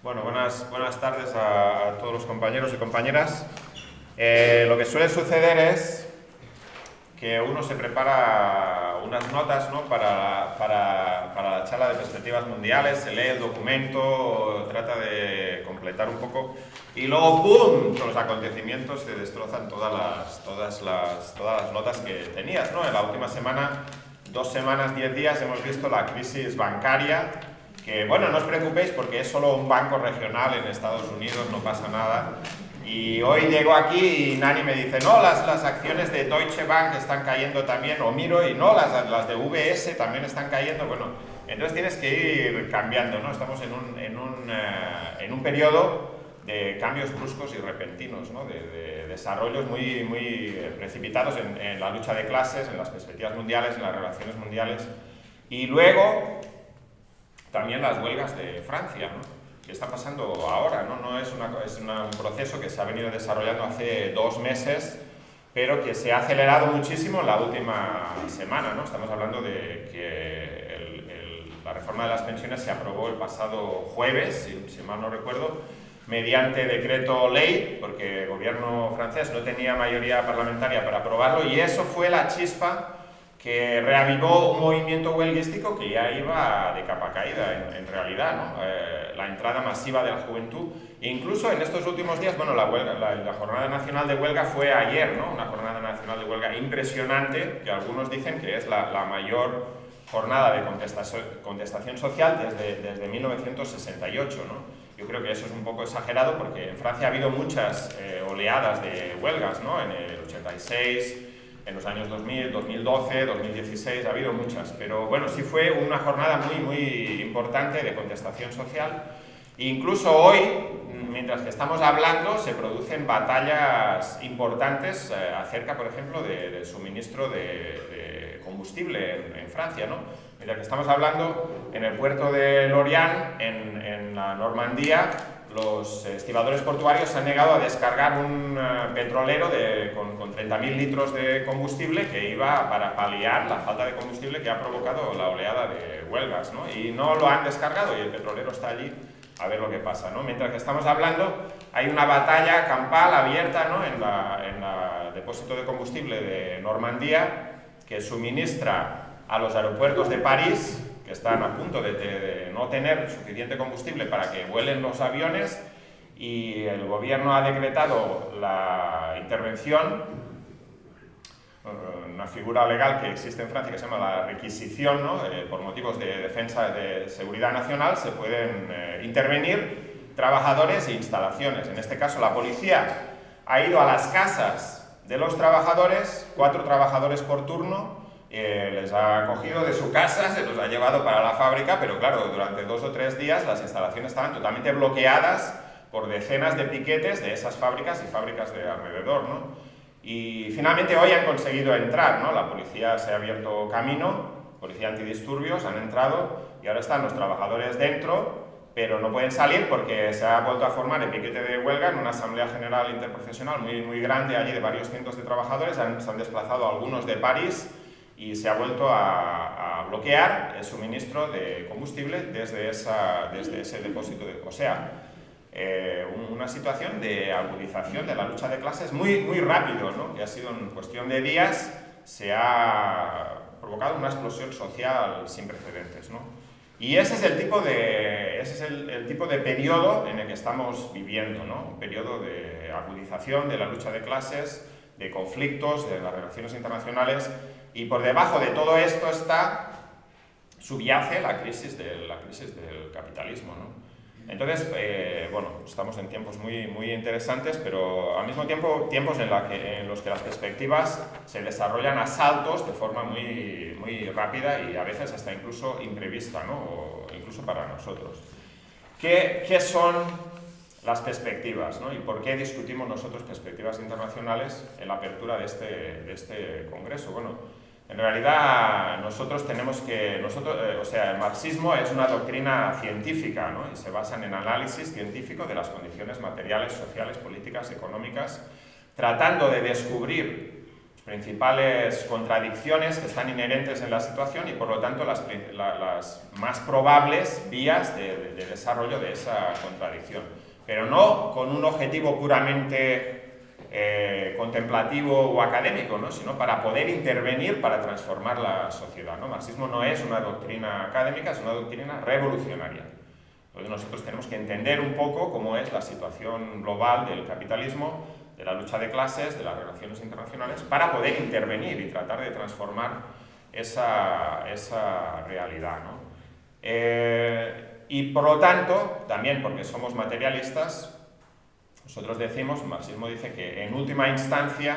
Bueno, buenas tardes a todos los compañeros y compañeras. Lo que suele suceder es que uno se prepara unas notas, ¿no?, para la charla de perspectivas mundiales, se lee el documento, trata de completar un poco y luego ¡pum!, con los acontecimientos se destrozan todas las notas que tenías, ¿no? En la última semana, 2 semanas, 10 días, hemos visto la crisis bancaria. Que bueno, no os preocupéis porque es solo un banco regional en Estados Unidos, no pasa nada. Y hoy llego aquí y Nani me dice, no, las acciones de Deutsche Bank están cayendo también, o miro y no, las de VS también están cayendo. Bueno, entonces tienes que ir cambiando, ¿no? Estamos en un periodo de cambios bruscos y repentinos, ¿no? De desarrollos muy precipitados en la lucha de clases, en las perspectivas mundiales, en las relaciones mundiales. Y luego también las huelgas de Francia, ¿no?, que está pasando ahora, ¿no? Es un proceso que se ha venido desarrollando hace 2 meses, pero que se ha acelerado muchísimo en la última semana, ¿no? Estamos hablando de que la reforma de las pensiones se aprobó el pasado jueves, si mal no recuerdo, mediante decreto ley, porque el gobierno francés no tenía mayoría parlamentaria para aprobarlo, y eso fue la chispa que reavivó un movimiento huelguístico que ya iba de capa caída, en realidad, ¿no? La entrada masiva de la juventud, e incluso en estos últimos días, bueno, la jornada nacional de huelga fue ayer, ¿no? Una jornada nacional de huelga impresionante, que algunos dicen que es la mayor jornada de contestación social desde 1968, ¿no? Yo creo que eso es un poco exagerado porque en Francia ha habido muchas oleadas de huelgas, ¿no? En el 86, en los años 2000, 2012, 2016, ha habido muchas, pero bueno, sí fue una jornada muy importante de contestación social. E incluso hoy, mientras que estamos hablando, se producen batallas importantes acerca, por ejemplo, del suministro de combustible en Francia, ¿no? Mientras que estamos hablando, en el puerto de Lorient, en la Normandía, los estibadores portuarios se han negado a descargar un petrolero con 30.000 litros de combustible que iba para paliar la falta de combustible que ha provocado la oleada de huelgas, ¿no? Y no lo han descargado y el petrolero está allí a ver lo que pasa, ¿no? Mientras que estamos hablando, hay una batalla campal abierta, ¿no?, en el depósito de combustible de Normandía, que suministra a los aeropuertos de París, que están a punto de no tener suficiente combustible para que vuelen los aviones, y el gobierno ha decretado la intervención, una figura legal que existe en Francia que se llama la requisición, ¿no? Por motivos de defensa de seguridad nacional se pueden intervenir trabajadores e instalaciones. En este caso la policía ha ido a las casas de los trabajadores, 4 trabajadores por turno, les ha cogido de su casa, se los ha llevado para la fábrica, pero claro, durante 2 o 3 días las instalaciones estaban totalmente bloqueadas por decenas de piquetes de esas fábricas y fábricas de alrededor, ¿no? Y finalmente hoy han conseguido entrar, ¿no? La policía se ha abierto camino, policía antidisturbios, han entrado y ahora están los trabajadores dentro, pero no pueden salir porque se ha vuelto a formar el piquete de huelga en una asamblea general interprofesional muy grande allí de varios cientos de trabajadores. Se han desplazado algunos de París y se ha vuelto a bloquear el suministro de combustible desde ese depósito. O sea, una situación de agudización de la lucha de clases muy rápido, ¿no?, que ha sido en cuestión de días, se ha provocado una explosión social sin precedentes, ¿no? Y ese es el tipo de periodo en el que estamos viviendo, ¿no? Un periodo de agudización de la lucha de clases, de conflictos, de las relaciones internacionales, y por debajo de todo esto subyace la crisis del capitalismo, ¿no? Entonces, bueno, estamos en tiempos muy interesantes, pero al mismo tiempo tiempos en los que las perspectivas se desarrollan a saltos de forma muy rápida y a veces hasta incluso imprevista, ¿no?, o incluso para nosotros. ¿Qué son las perspectivas, ¿no?, y por qué discutimos nosotros perspectivas internacionales en la apertura de este congreso? Bueno, en realidad el marxismo es una doctrina científica, ¿no?, y se basa en el análisis científico de las condiciones materiales, sociales, políticas, económicas, tratando de descubrir principales contradicciones que están inherentes en la situación y por lo tanto las más probables vías de desarrollo de esa contradicción. Pero no con un objetivo puramente contemplativo o académico, ¿no? Sino para poder intervenir para transformar la sociedad, ¿no? Marxismo no es una doctrina académica, es una doctrina revolucionaria. Entonces nosotros tenemos que entender un poco cómo es la situación global del capitalismo, de la lucha de clases, de las relaciones internacionales, para poder intervenir y tratar de transformar esa realidad, ¿no? Y por lo tanto, también porque somos materialistas, nosotros decimos, el marxismo dice que en última instancia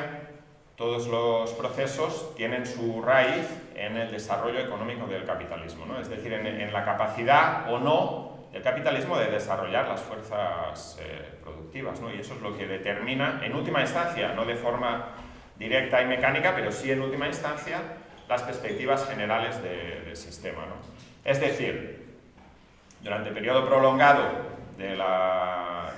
todos los procesos tienen su raíz en el desarrollo económico del capitalismo, ¿no? Es decir, en la capacidad o no del capitalismo de desarrollar las fuerzas productivas, ¿no? Y eso es lo que determina, en última instancia, no de forma directa y mecánica, pero sí en última instancia, las perspectivas generales del sistema, ¿no? Es decir, durante el periodo prolongado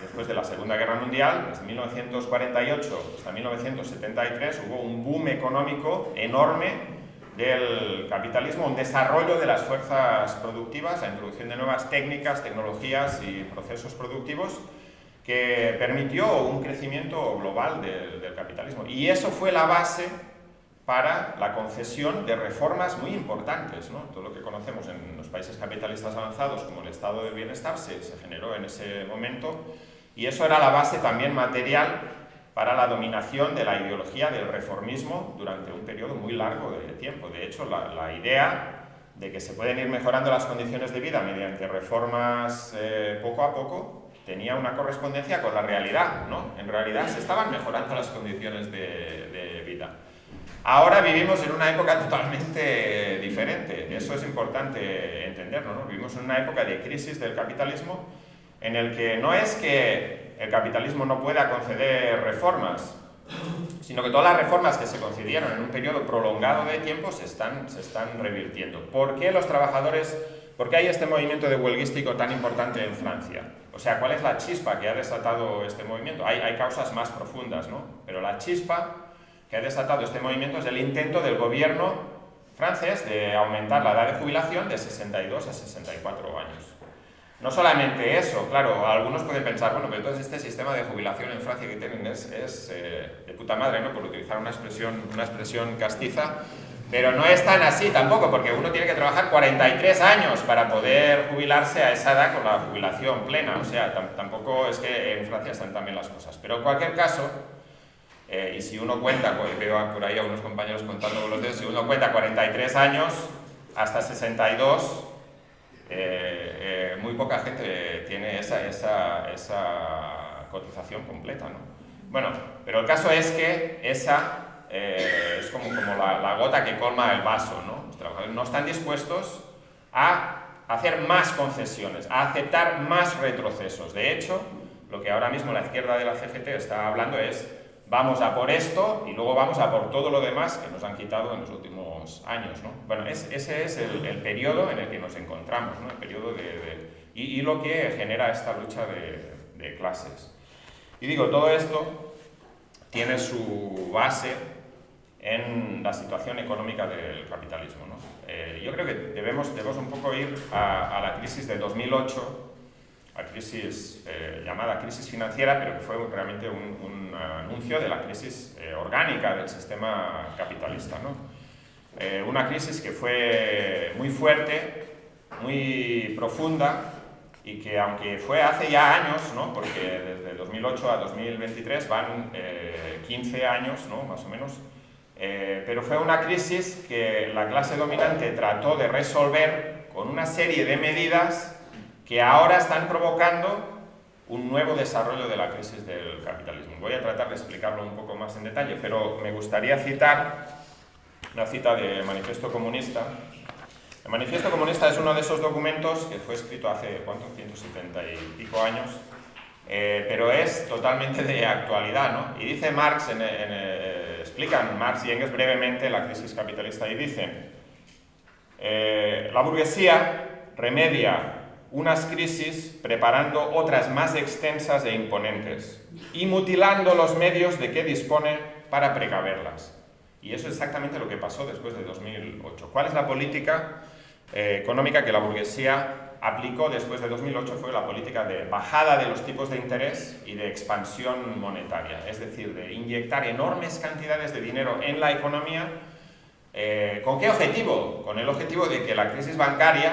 después de la Segunda Guerra Mundial, desde 1948 hasta 1973, hubo un boom económico enorme del capitalismo, un desarrollo de las fuerzas productivas, la introducción de nuevas técnicas, tecnologías y procesos productivos que permitió un crecimiento global del capitalismo. Y eso fue la base para la concesión de reformas muy importantes, ¿no? Todo lo que conocemos en los países capitalistas avanzados como el estado del bienestar se generó en ese momento, y eso era la base también material para la dominación de la ideología del reformismo durante un periodo muy largo de tiempo. De hecho, la idea de que se pueden ir mejorando las condiciones de vida mediante reformas poco a poco tenía una correspondencia con la realidad, ¿no? En realidad se estaban mejorando las condiciones de vida. Ahora vivimos en una época totalmente diferente, eso es importante entenderlo, ¿no? Vivimos en una época de crisis del capitalismo en el que no es que el capitalismo no pueda conceder reformas, sino que todas las reformas que se concedieron en un periodo prolongado de tiempo se están revirtiendo. ¿Por qué los trabajadores, por qué hay este movimiento de huelguístico tan importante en Francia? O sea, ¿cuál es la chispa que ha desatado este movimiento? Hay causas más profundas, ¿no? Pero la chispa que ha desatado este movimiento es el intento del gobierno francés de aumentar la edad de jubilación de 62 a 64 años. No solamente eso, claro, algunos pueden pensar, bueno, pero entonces este sistema de jubilación en Francia que tienen es de puta madre, ¿no? Por utilizar una expresión castiza, pero no es tan así tampoco, porque uno tiene que trabajar 43 años para poder jubilarse a esa edad con la jubilación plena, o sea, tampoco es que en Francia están tan bien las cosas. Pero en cualquier caso, y si uno cuenta, pues veo por ahí a unos compañeros contando con los dedos, si uno cuenta 43 años hasta 62, muy poca gente tiene esa cotización completa, ¿no? Bueno, pero el caso es que esa es como la gota que colma el vaso, ¿no? Los trabajadores no están dispuestos a hacer más concesiones, a aceptar más retrocesos. De hecho, lo que ahora mismo la izquierda de la CGT está hablando es: vamos a por esto y luego vamos a por todo lo demás que nos han quitado en los últimos años, ¿no? Bueno, ese es el periodo en el que nos encontramos, ¿no? El periodo y lo que genera esta lucha de clases. Y digo, todo esto tiene su base en la situación económica del capitalismo, ¿no? Yo creo que debemos un poco ir a la crisis de 2008, la crisis llamada crisis financiera, pero que fue realmente un anuncio de la crisis orgánica del sistema capitalista, ¿no? Una crisis que fue muy fuerte, muy profunda, y que aunque fue hace ya años, ¿no? Porque desde 2008 a 2023 van 15 años, ¿no? Más o menos, pero fue una crisis que la clase dominante trató de resolver con una serie de medidas que ahora están provocando un nuevo desarrollo de la crisis del capitalismo. Voy a tratar de explicarlo un poco más en detalle, pero me gustaría citar una cita del Manifiesto Comunista. El Manifiesto Comunista es uno de esos documentos que fue escrito hace, ¿cuánto? 170 y pico años, pero es totalmente de actualidad, ¿no? Y dice Marx, explican Marx y Engels brevemente la crisis capitalista y dicen: la burguesía remedia unas crisis preparando otras más extensas e imponentes y mutilando los medios de que dispone para precaverlas. Y eso es exactamente lo que pasó después de 2008. ¿Cuál es la política económica que la burguesía aplicó después de 2008? Fue la política de bajada de los tipos de interés y de expansión monetaria, es decir, de inyectar enormes cantidades de dinero en la economía. ¿Con qué objetivo? Con el objetivo de que la crisis bancaria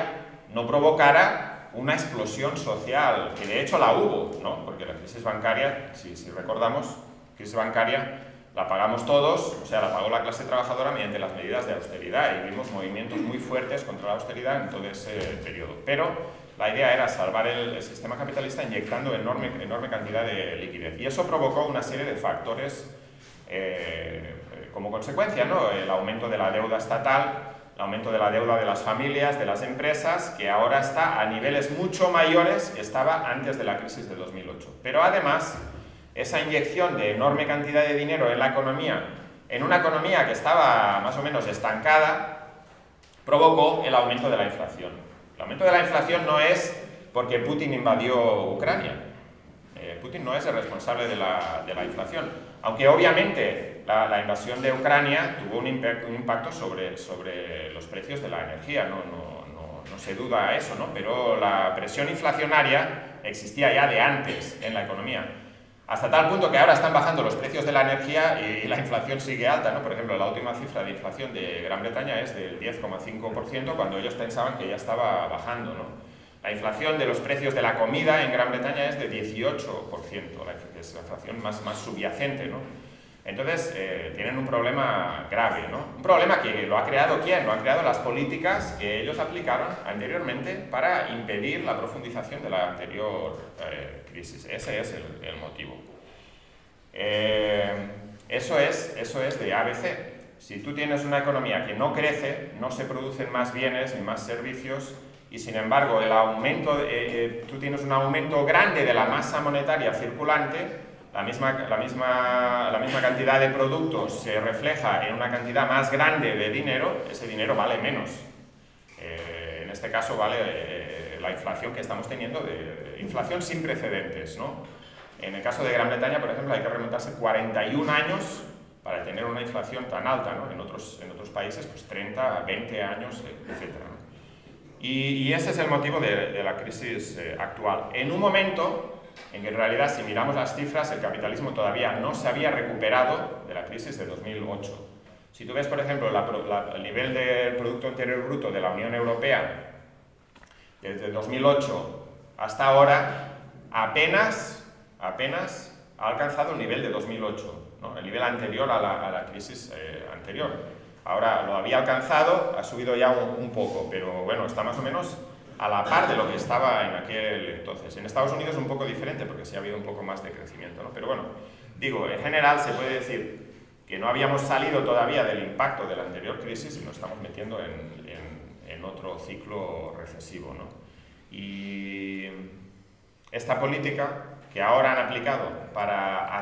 no provocara una explosión social, que de hecho la hubo, ¿no? Porque la crisis bancaria, si recordamos, crisis bancaria la pagamos todos, o sea, la pagó la clase trabajadora mediante las medidas de austeridad, y vimos movimientos muy fuertes contra la austeridad en todo ese periodo. Pero la idea era salvar el sistema capitalista inyectando enorme cantidad de liquidez. Y eso provocó una serie de factores como consecuencia, ¿no? El aumento de la deuda estatal, el aumento de la deuda de las familias, de las empresas, que ahora está a niveles mucho mayores que estaba antes de la crisis de 2008. Pero además, esa inyección de enorme cantidad de dinero en la economía, en una economía que estaba más o menos estancada, provocó el aumento de la inflación. El aumento de la inflación no es porque Putin invadió Ucrania. Putin no es el responsable de la inflación. Aunque obviamente la invasión de Ucrania tuvo un impacto sobre los precios de la energía, no se duda eso, ¿no? Pero la presión inflacionaria existía ya de antes en la economía. Hasta tal punto que ahora están bajando los precios de la energía y la inflación sigue alta, ¿no? Por ejemplo, la última cifra de inflación de Gran Bretaña es del 10,5%, cuando ellos pensaban que ya estaba bajando, ¿no? La inflación de los precios de la comida en Gran Bretaña es de 18%, es la inflación más subyacente, ¿no? Entonces, tienen un problema grave, ¿no? Un problema que lo ha creado ¿quién? Lo han creado las políticas que ellos aplicaron anteriormente para impedir la profundización de la anterior crisis. Ese es el motivo. Eso es de ABC. Si tú tienes una economía que no crece, no se producen más bienes ni más servicios, y sin embargo tú tienes un aumento grande de la masa monetaria circulante, la misma cantidad de productos se refleja en una cantidad más grande de dinero, ese dinero vale menos. En este caso vale la inflación que estamos teniendo, inflación sin precedentes, ¿no? En el caso de Gran Bretaña, por ejemplo, hay que remontarse 41 años para tener una inflación tan alta, ¿no? En otros países, pues 30, 20 años, etc., ¿no? Y ese es el motivo de la crisis actual. En un momento en que en realidad, si miramos las cifras, el capitalismo todavía no se había recuperado de la crisis de 2008. Si tú ves, por ejemplo, el nivel del Producto Interior Bruto de la Unión Europea desde 2008 hasta ahora, apenas ha alcanzado el nivel de 2008, ¿no? El nivel anterior a la crisis anterior. Ahora lo había alcanzado, ha subido ya un poco, pero bueno, está más o menos a la par de lo que estaba en aquel entonces. En Estados Unidos es un poco diferente, porque sí ha habido un poco más de crecimiento, ¿no? Pero bueno, digo, en general se puede decir que no habíamos salido todavía del impacto de la anterior crisis y nos estamos metiendo en otro ciclo recesivo, ¿no? Y esta política que ahora han aplicado para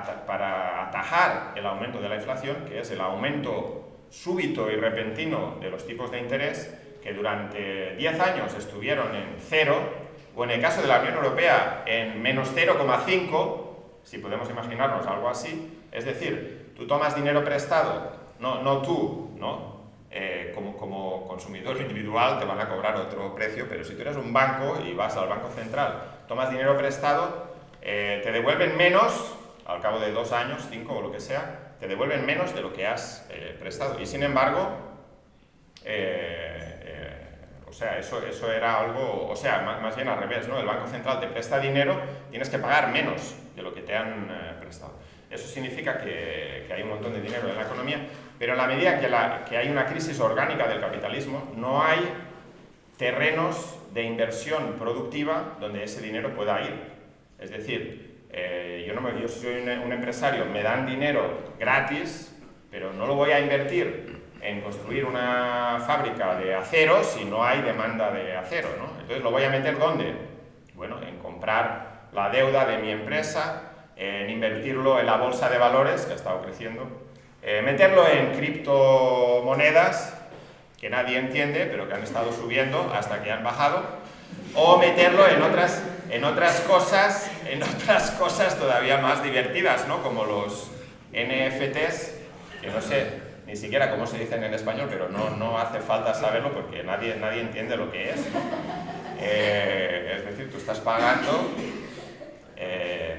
atajar el aumento de la inflación, que es el aumento súbito y repentino de los tipos de interés, que durante 10 años estuvieron en 0, o en el caso de la Unión Europea en menos 0,5, si podemos imaginarnos algo así. Es decir, tú tomas dinero prestado, no tú, ¿no? Como consumidor individual te van a cobrar otro precio, pero si tú eres un banco y vas al Banco Central, tomas dinero prestado, te devuelven menos, al cabo de 2 años, 5 o lo que sea, te devuelven menos de lo que has prestado. Y sin embargo, o sea, eso era algo, o sea, más bien al revés, ¿no? El Banco Central te presta dinero, tienes que pagar menos de lo que te han prestado. Eso significa que hay un montón de dinero en la economía, pero en la medida que hay una crisis orgánica del capitalismo, no hay terrenos de inversión productiva donde ese dinero pueda ir. Es decir, yo soy un empresario, me dan dinero gratis, pero no lo voy a invertir en construir una fábrica de acero si no hay demanda de acero, ¿no? Entonces, ¿lo voy a meter dónde? Bueno, en comprar la deuda de mi empresa, en invertirlo en la bolsa de valores, que ha estado creciendo, meterlo en criptomonedas, que nadie entiende, pero que han estado subiendo hasta que han bajado, o meterlo en otras cosas todavía más divertidas, ¿no? Como los NFTs, que no sé, ni siquiera cómo se dicen en español, pero no hace falta saberlo porque nadie entiende lo que es, ¿no? Es decir, tú estás pagando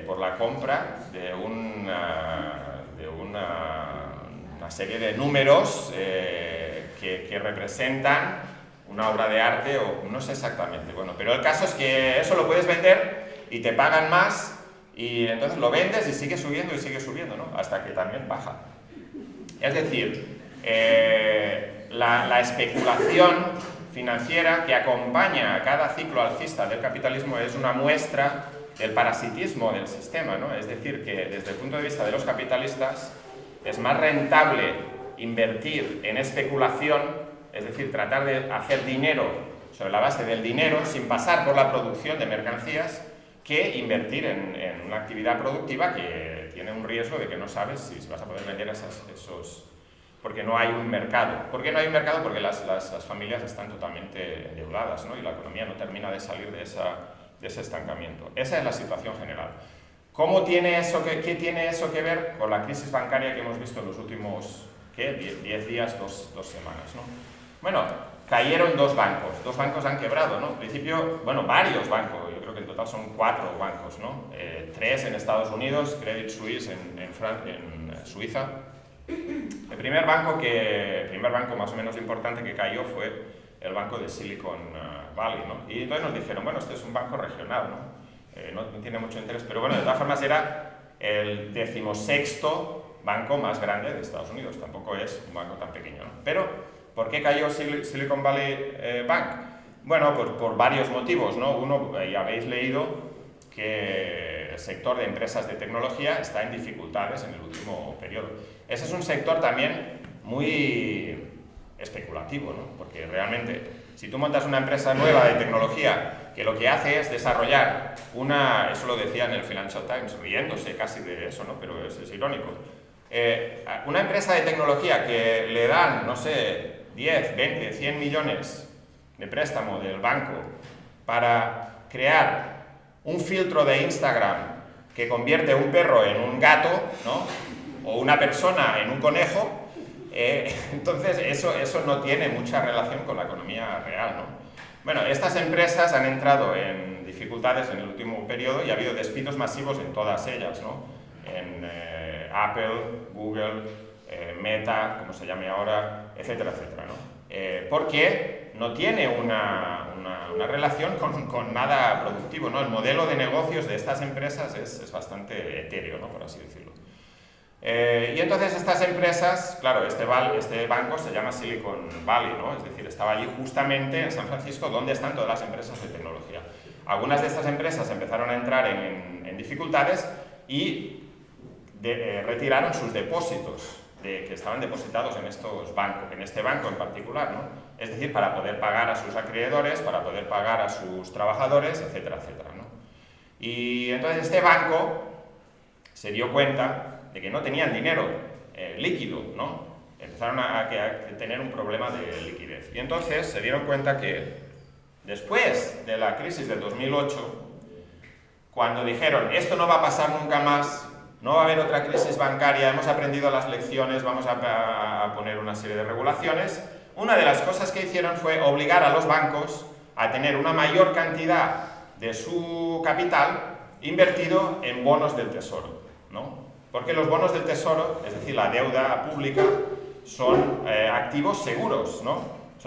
por la compra de una serie de números que representan una obra de arte, o no sé exactamente, bueno, pero el caso es que eso lo puedes vender y te pagan más, y entonces lo vendes y sigue subiendo, ¿no? Hasta que también baja. Es decir, la especulación financiera que acompaña a cada ciclo alcista del capitalismo es una muestra del parasitismo del sistema, ¿no? Es decir, que desde el punto de vista de los capitalistas es más rentable invertir en especulación, es decir, tratar de hacer dinero sobre la base del dinero sin pasar por la producción de mercancías, que invertir en una actividad productiva que tiene un riesgo de que no sabes si vas a poder vender esos... Porque no hay un mercado. ¿Por qué no hay un mercado? Porque las familias están totalmente endeudadas, ¿no? Y la economía no termina de salir de ese estancamiento. Esa es la situación general. ¿Qué tiene eso que ver con la crisis bancaria que hemos visto en los últimos 10 días, dos semanas, ¿no? Bueno, cayeron dos bancos han quebrado, ¿no? En principio, bueno, varios bancos, yo creo que en total son 4 bancos, ¿no? 3 en Estados Unidos, Credit Suisse en Suiza. El primer banco más o menos importante que cayó fue el banco de Silicon Valley, ¿no? Y entonces nos dijeron, bueno, este es un banco regional, ¿no? No tiene mucho interés, pero bueno, de todas formas era el 16º banco más grande de Estados Unidos, tampoco es un banco tan pequeño, ¿no? Pero, ¿por qué cayó Silicon Valley Bank? Bueno, pues por varios motivos, ¿no? Uno, ya habéis leído que el sector de empresas de tecnología está en dificultades en el último periodo. Ese es un sector también muy especulativo, ¿no? Porque realmente, si tú montas una empresa nueva de tecnología que lo que hace es desarrollar eso lo decía en el Financial Times, riéndose casi de eso, ¿no? Pero es irónico. Una empresa de tecnología que le dan, no sé, 10, 20, 100 millones de préstamo del banco para crear un filtro de Instagram que convierte un perro en un gato, ¿no? O una persona en un conejo, entonces eso no tiene mucha relación con la economía real, ¿no? Bueno, estas empresas han entrado en dificultades en el último periodo y ha habido despidos masivos en todas ellas, ¿no? En Apple, Google, Meta, como se llame ahora, etcétera, etcétera, ¿no? Porque no tiene una relación con nada productivo, ¿no? El modelo de negocios de estas empresas es bastante etéreo, ¿no? Por así decirlo. Y entonces estas empresas, claro, este banco se llama Silicon Valley, ¿no? Es decir, estaba allí justamente en San Francisco, donde están todas las empresas de tecnología. Algunas de estas empresas empezaron a entrar en dificultades y retiraron sus depósitos que estaban depositados en estos bancos, en este banco en particular, ¿no? Es decir, para poder pagar a sus acreedores, para poder pagar a sus trabajadores, etcétera, etcétera, ¿no? Y entonces este banco se dio cuenta de que no tenían dinero líquido, ¿no? Empezaron a tener un problema de liquidez. Y entonces se dieron cuenta que después de la crisis del 2008, cuando dijeron, esto no va a pasar nunca más, no va a haber otra crisis bancaria, hemos aprendido las lecciones, vamos a poner una serie de regulaciones, una de las cosas que hicieron fue obligar a los bancos a tener una mayor cantidad de su capital invertido en bonos del tesoro, ¿no? Porque los bonos del tesoro, es decir, la deuda pública, son activos seguros, ¿no?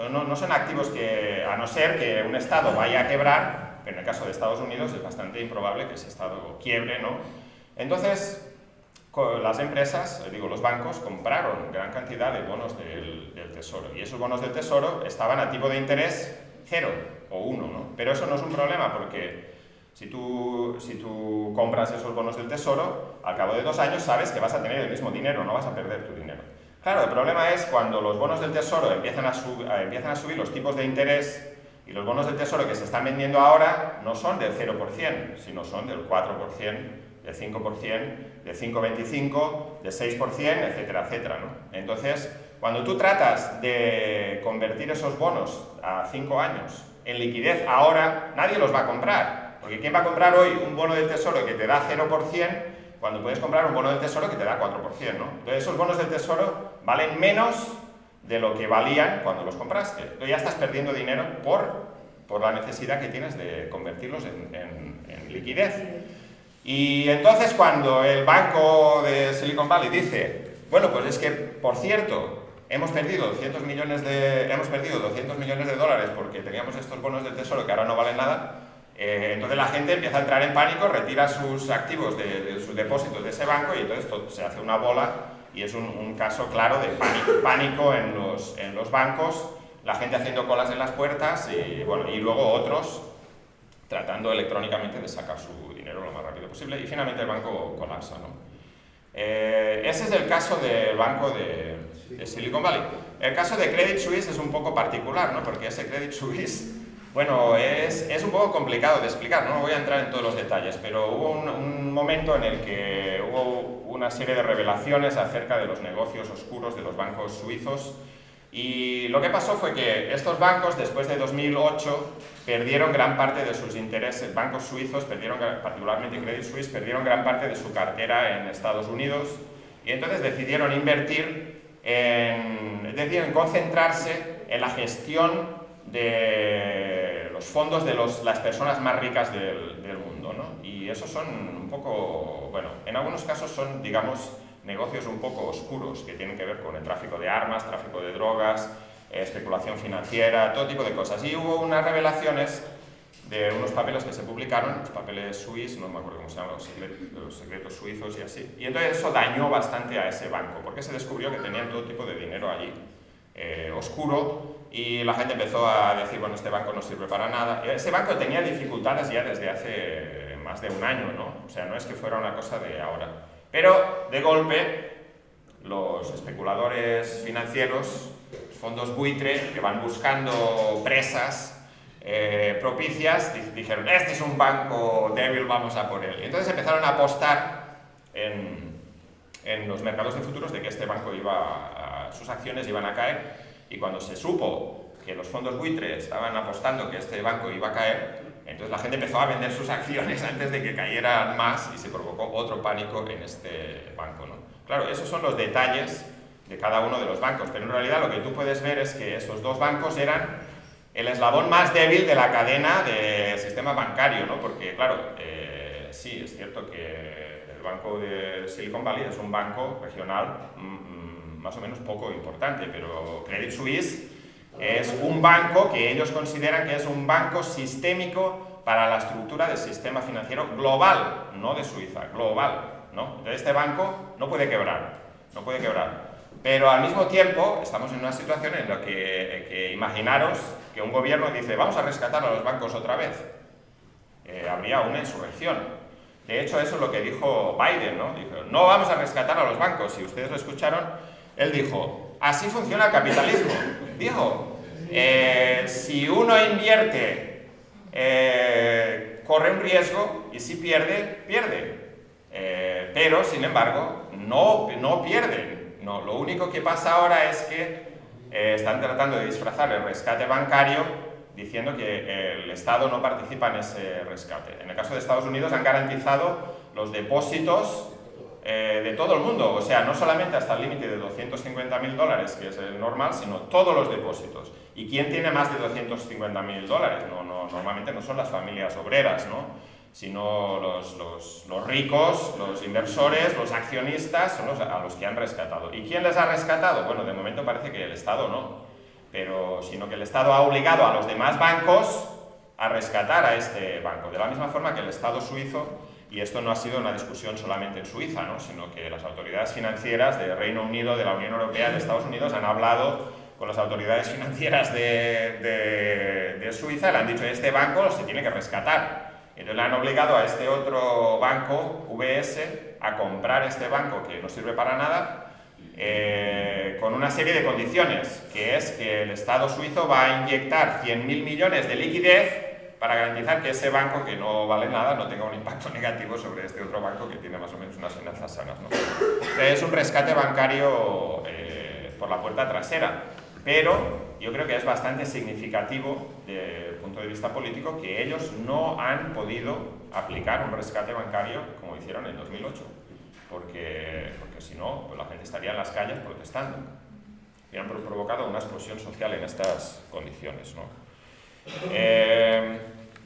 No son activos que, a no ser que un Estado vaya a quebrar, pero en el caso de Estados Unidos es bastante improbable que ese Estado quiebre, ¿no? Entonces, las empresas, los bancos, compraron gran cantidad de bonos del tesoro, y esos bonos del tesoro estaban a tipo de interés 0 o 1, ¿no? Pero eso no es un problema, porque si tú compras esos bonos del tesoro, al cabo de 2 años sabes que vas a tener el mismo dinero, no vas a perder tu dinero. Claro, el problema es cuando los bonos del tesoro empiezan a subir los tipos de interés, y los bonos del tesoro que se están vendiendo ahora no son del 0%, sino son del 4%, del 5%, del 5,25%, del 6%, etcétera, etcétera, ¿no? Entonces, cuando tú tratas de convertir esos bonos a 5 años en liquidez ahora, nadie los va a comprar. Porque ¿quién va a comprar hoy un bono del tesoro que te da 0% cuando puedes comprar un bono del Tesoro que te da 4%, ¿no? Entonces esos bonos del Tesoro valen menos de lo que valían cuando los compraste. Entonces ya estás perdiendo dinero por la necesidad que tienes de convertirlos en liquidez. Y entonces cuando el banco de Silicon Valley dice, bueno, pues es que, por cierto, hemos perdido 200 millones de dólares porque teníamos estos bonos del Tesoro que ahora no valen nada, entonces la gente empieza a entrar en pánico, retira sus activos de sus depósitos de ese banco y entonces se hace una bola y es un caso claro de pánico en los bancos, la gente haciendo colas en las puertas y, bueno, y luego otros tratando electrónicamente de sacar su dinero lo más rápido posible y finalmente el banco colapsa, ¿no? Ese es el caso del banco de Silicon Valley. El caso de Credit Suisse es un poco particular, ¿no? Porque ese Credit Suisse, bueno, es un poco complicado de explicar, no voy a entrar en todos los detalles, pero hubo un momento en el que hubo una serie de revelaciones acerca de los negocios oscuros de los bancos suizos y lo que pasó fue que estos bancos, después de 2008, perdieron gran parte de sus intereses, bancos suizos, particularmente Credit Suisse, perdieron gran parte de su cartera en Estados Unidos y entonces decidieron decidieron concentrarse en la gestión de los fondos de las personas más ricas del mundo, ¿no? Y esos son un poco, bueno, en algunos casos son, digamos, negocios un poco oscuros que tienen que ver con el tráfico de armas, tráfico de drogas, especulación financiera, todo tipo de cosas. Y hubo unas revelaciones de unos papeles que se publicaron, los papeles suizos, no me acuerdo cómo se llaman, los secretos suizos y así. Y entonces eso dañó bastante a ese banco, porque se descubrió que tenían todo tipo de dinero allí, oscuro, y la gente empezó a decir, bueno, este banco no sirve para nada. Y ese banco tenía dificultades ya desde hace más de un año, ¿no? O sea, no es que fuera una cosa de ahora. Pero, de golpe, los especuladores financieros, fondos buitre, que van buscando presas propicias, dijeron, este es un banco débil, vamos a por él. Y entonces empezaron a apostar en los mercados de futuros de que este banco sus acciones iban a caer. Y cuando se supo que los fondos buitre estaban apostando que este banco iba a caer, entonces la gente empezó a vender sus acciones antes de que cayeran más y se provocó otro pánico en este banco, ¿no? Claro, esos son los detalles de cada uno de los bancos, pero en realidad lo que tú puedes ver es que estos dos bancos eran el eslabón más débil de la cadena del sistema bancario, ¿no? Porque, claro, sí, es cierto que el banco de Silicon Valley es un banco regional más o menos poco importante, pero Credit Suisse es un banco que ellos consideran que es un banco sistémico para la estructura del sistema financiero global, no de Suiza, global, ¿no? Entonces este banco no puede quebrar. Pero al mismo tiempo estamos en una situación en la que imaginaros que un gobierno dice vamos a rescatar a los bancos otra vez. Habría una insurrección. De hecho, eso es lo que dijo Biden, ¿no? Dijo, no vamos a rescatar a los bancos. Si ustedes lo escucharon, él dijo, así funciona el capitalismo. Dijo, si uno invierte, corre un riesgo y si pierde, pierde. Pero, sin embargo, no pierden. No, lo único que pasa ahora es que están tratando de disfrazar el rescate bancario diciendo que el Estado no participa en ese rescate. En el caso de Estados Unidos han garantizado los depósitos de todo el mundo, o sea, no solamente hasta el límite de $250.000, que es el normal, sino todos los depósitos. ¿Y quién tiene más de $250.000? Normalmente no son las familias obreras, ¿no? Sino los ricos, los inversores, los accionistas, son a los que han rescatado. ¿Y quién les ha rescatado? Bueno, de momento parece que el Estado no, sino que el Estado ha obligado a los demás bancos a rescatar a este banco, de la misma forma que el Estado suizo. Y esto no ha sido una discusión solamente en Suiza, ¿no? Sino que las autoridades financieras del Reino Unido, de la Unión Europea, de Estados Unidos han hablado con las autoridades financieras de Suiza y le han dicho este banco se tiene que rescatar. Entonces le han obligado a este otro banco, UBS, a comprar este banco que no sirve para nada con una serie de condiciones, que es que el Estado suizo va a inyectar 100.000 millones de liquidez para garantizar que ese banco, que no vale nada, no tenga un impacto negativo sobre este otro banco que tiene más o menos unas finanzas sanas, ¿no? Es un rescate bancario por la puerta trasera, pero yo creo que es bastante significativo desde el punto de vista político que ellos no han podido aplicar un rescate bancario como hicieron en 2008. porque si no, pues la gente estaría en las calles protestando. Hubieran provocado una explosión social en estas condiciones, ¿no?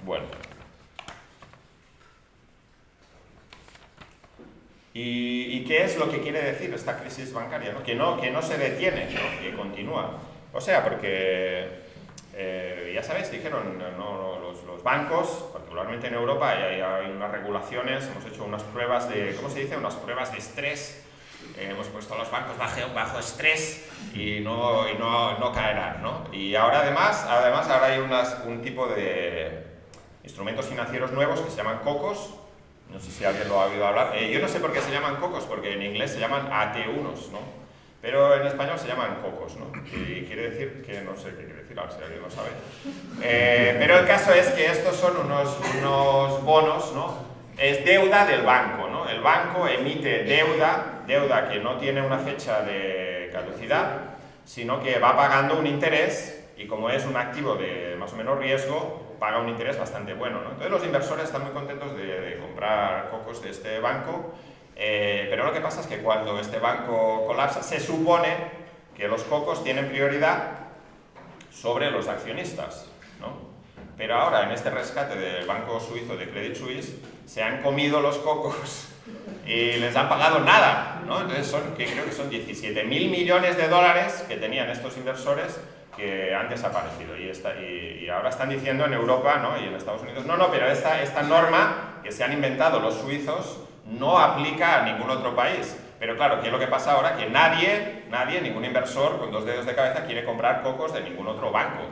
Bueno. ¿Y qué es lo que quiere decir esta crisis bancaria, ¿no? Que no se detiene, ¿no? Que continúa. O sea, porque ya sabéis, dijeron los bancos, particularmente en Europa, hay unas regulaciones, hemos hecho unas pruebas de, ¿cómo se dice? Unas pruebas de estrés. Hemos puesto a los bancos bajo estrés y no caerán, ¿no? Y ahora además ahora hay un tipo de instrumentos financieros nuevos que se llaman COCOs. No sé si alguien lo ha oído hablar. Yo no sé por qué se llaman COCOs, porque en inglés se llaman AT1s, ¿no? Pero en español se llaman COCOs, ¿no? Y quiere decir que no sé qué quiere decir, a ver si alguien lo sabe. Pero el caso es que estos son unos bonos, ¿no? Es deuda del banco, ¿no? El banco emite deuda que no tiene una fecha de caducidad, sino que va pagando un interés, y como es un activo de más o menos riesgo, paga un interés bastante bueno, ¿no? Entonces los inversores están muy contentos de comprar COCOs de este banco, pero lo que pasa es que cuando este banco colapsa, se supone que los COCOs tienen prioridad sobre los accionistas, ¿no? Pero ahora, en este rescate del banco suizo de Credit Suisse, se han comido los COCOs y les han pagado nada, ¿no? Entonces creo que son 17.000 millones de dólares que tenían estos inversores que han desaparecido. Y ahora están diciendo en Europa, ¿no? Y en Estados Unidos, no, pero esta norma que se han inventado los suizos no aplica a ningún otro país. Pero claro, ¿qué es lo que pasa ahora? Que nadie, ningún inversor con dos dedos de cabeza quiere comprar COCOs de ningún otro banco.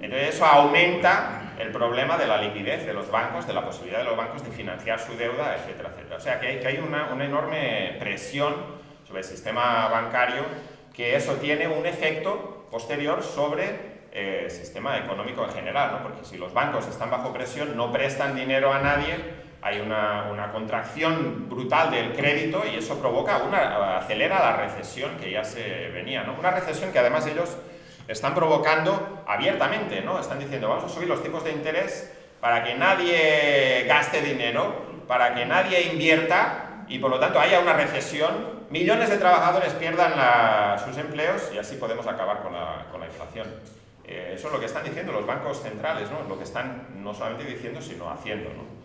Entonces eso aumenta el problema de la liquidez de los bancos, de la posibilidad de los bancos de financiar su deuda, etcétera, etcétera. O sea que hay una enorme presión sobre el sistema bancario, que eso tiene un efecto posterior sobre el sistema económico en general, ¿no? Porque si los bancos están bajo presión, no prestan dinero a nadie, hay una contracción brutal del crédito y eso acelera la recesión que ya se venía, ¿no? Una recesión que además ellos están provocando abiertamente, ¿no? Están diciendo, vamos a subir los tipos de interés para que nadie gaste dinero, para que nadie invierta y por lo tanto haya una recesión, millones de trabajadores pierdan sus empleos y así podemos acabar con la inflación. Eso es lo que están diciendo los bancos centrales, ¿no? Lo que están no solamente diciendo, sino haciendo, ¿no?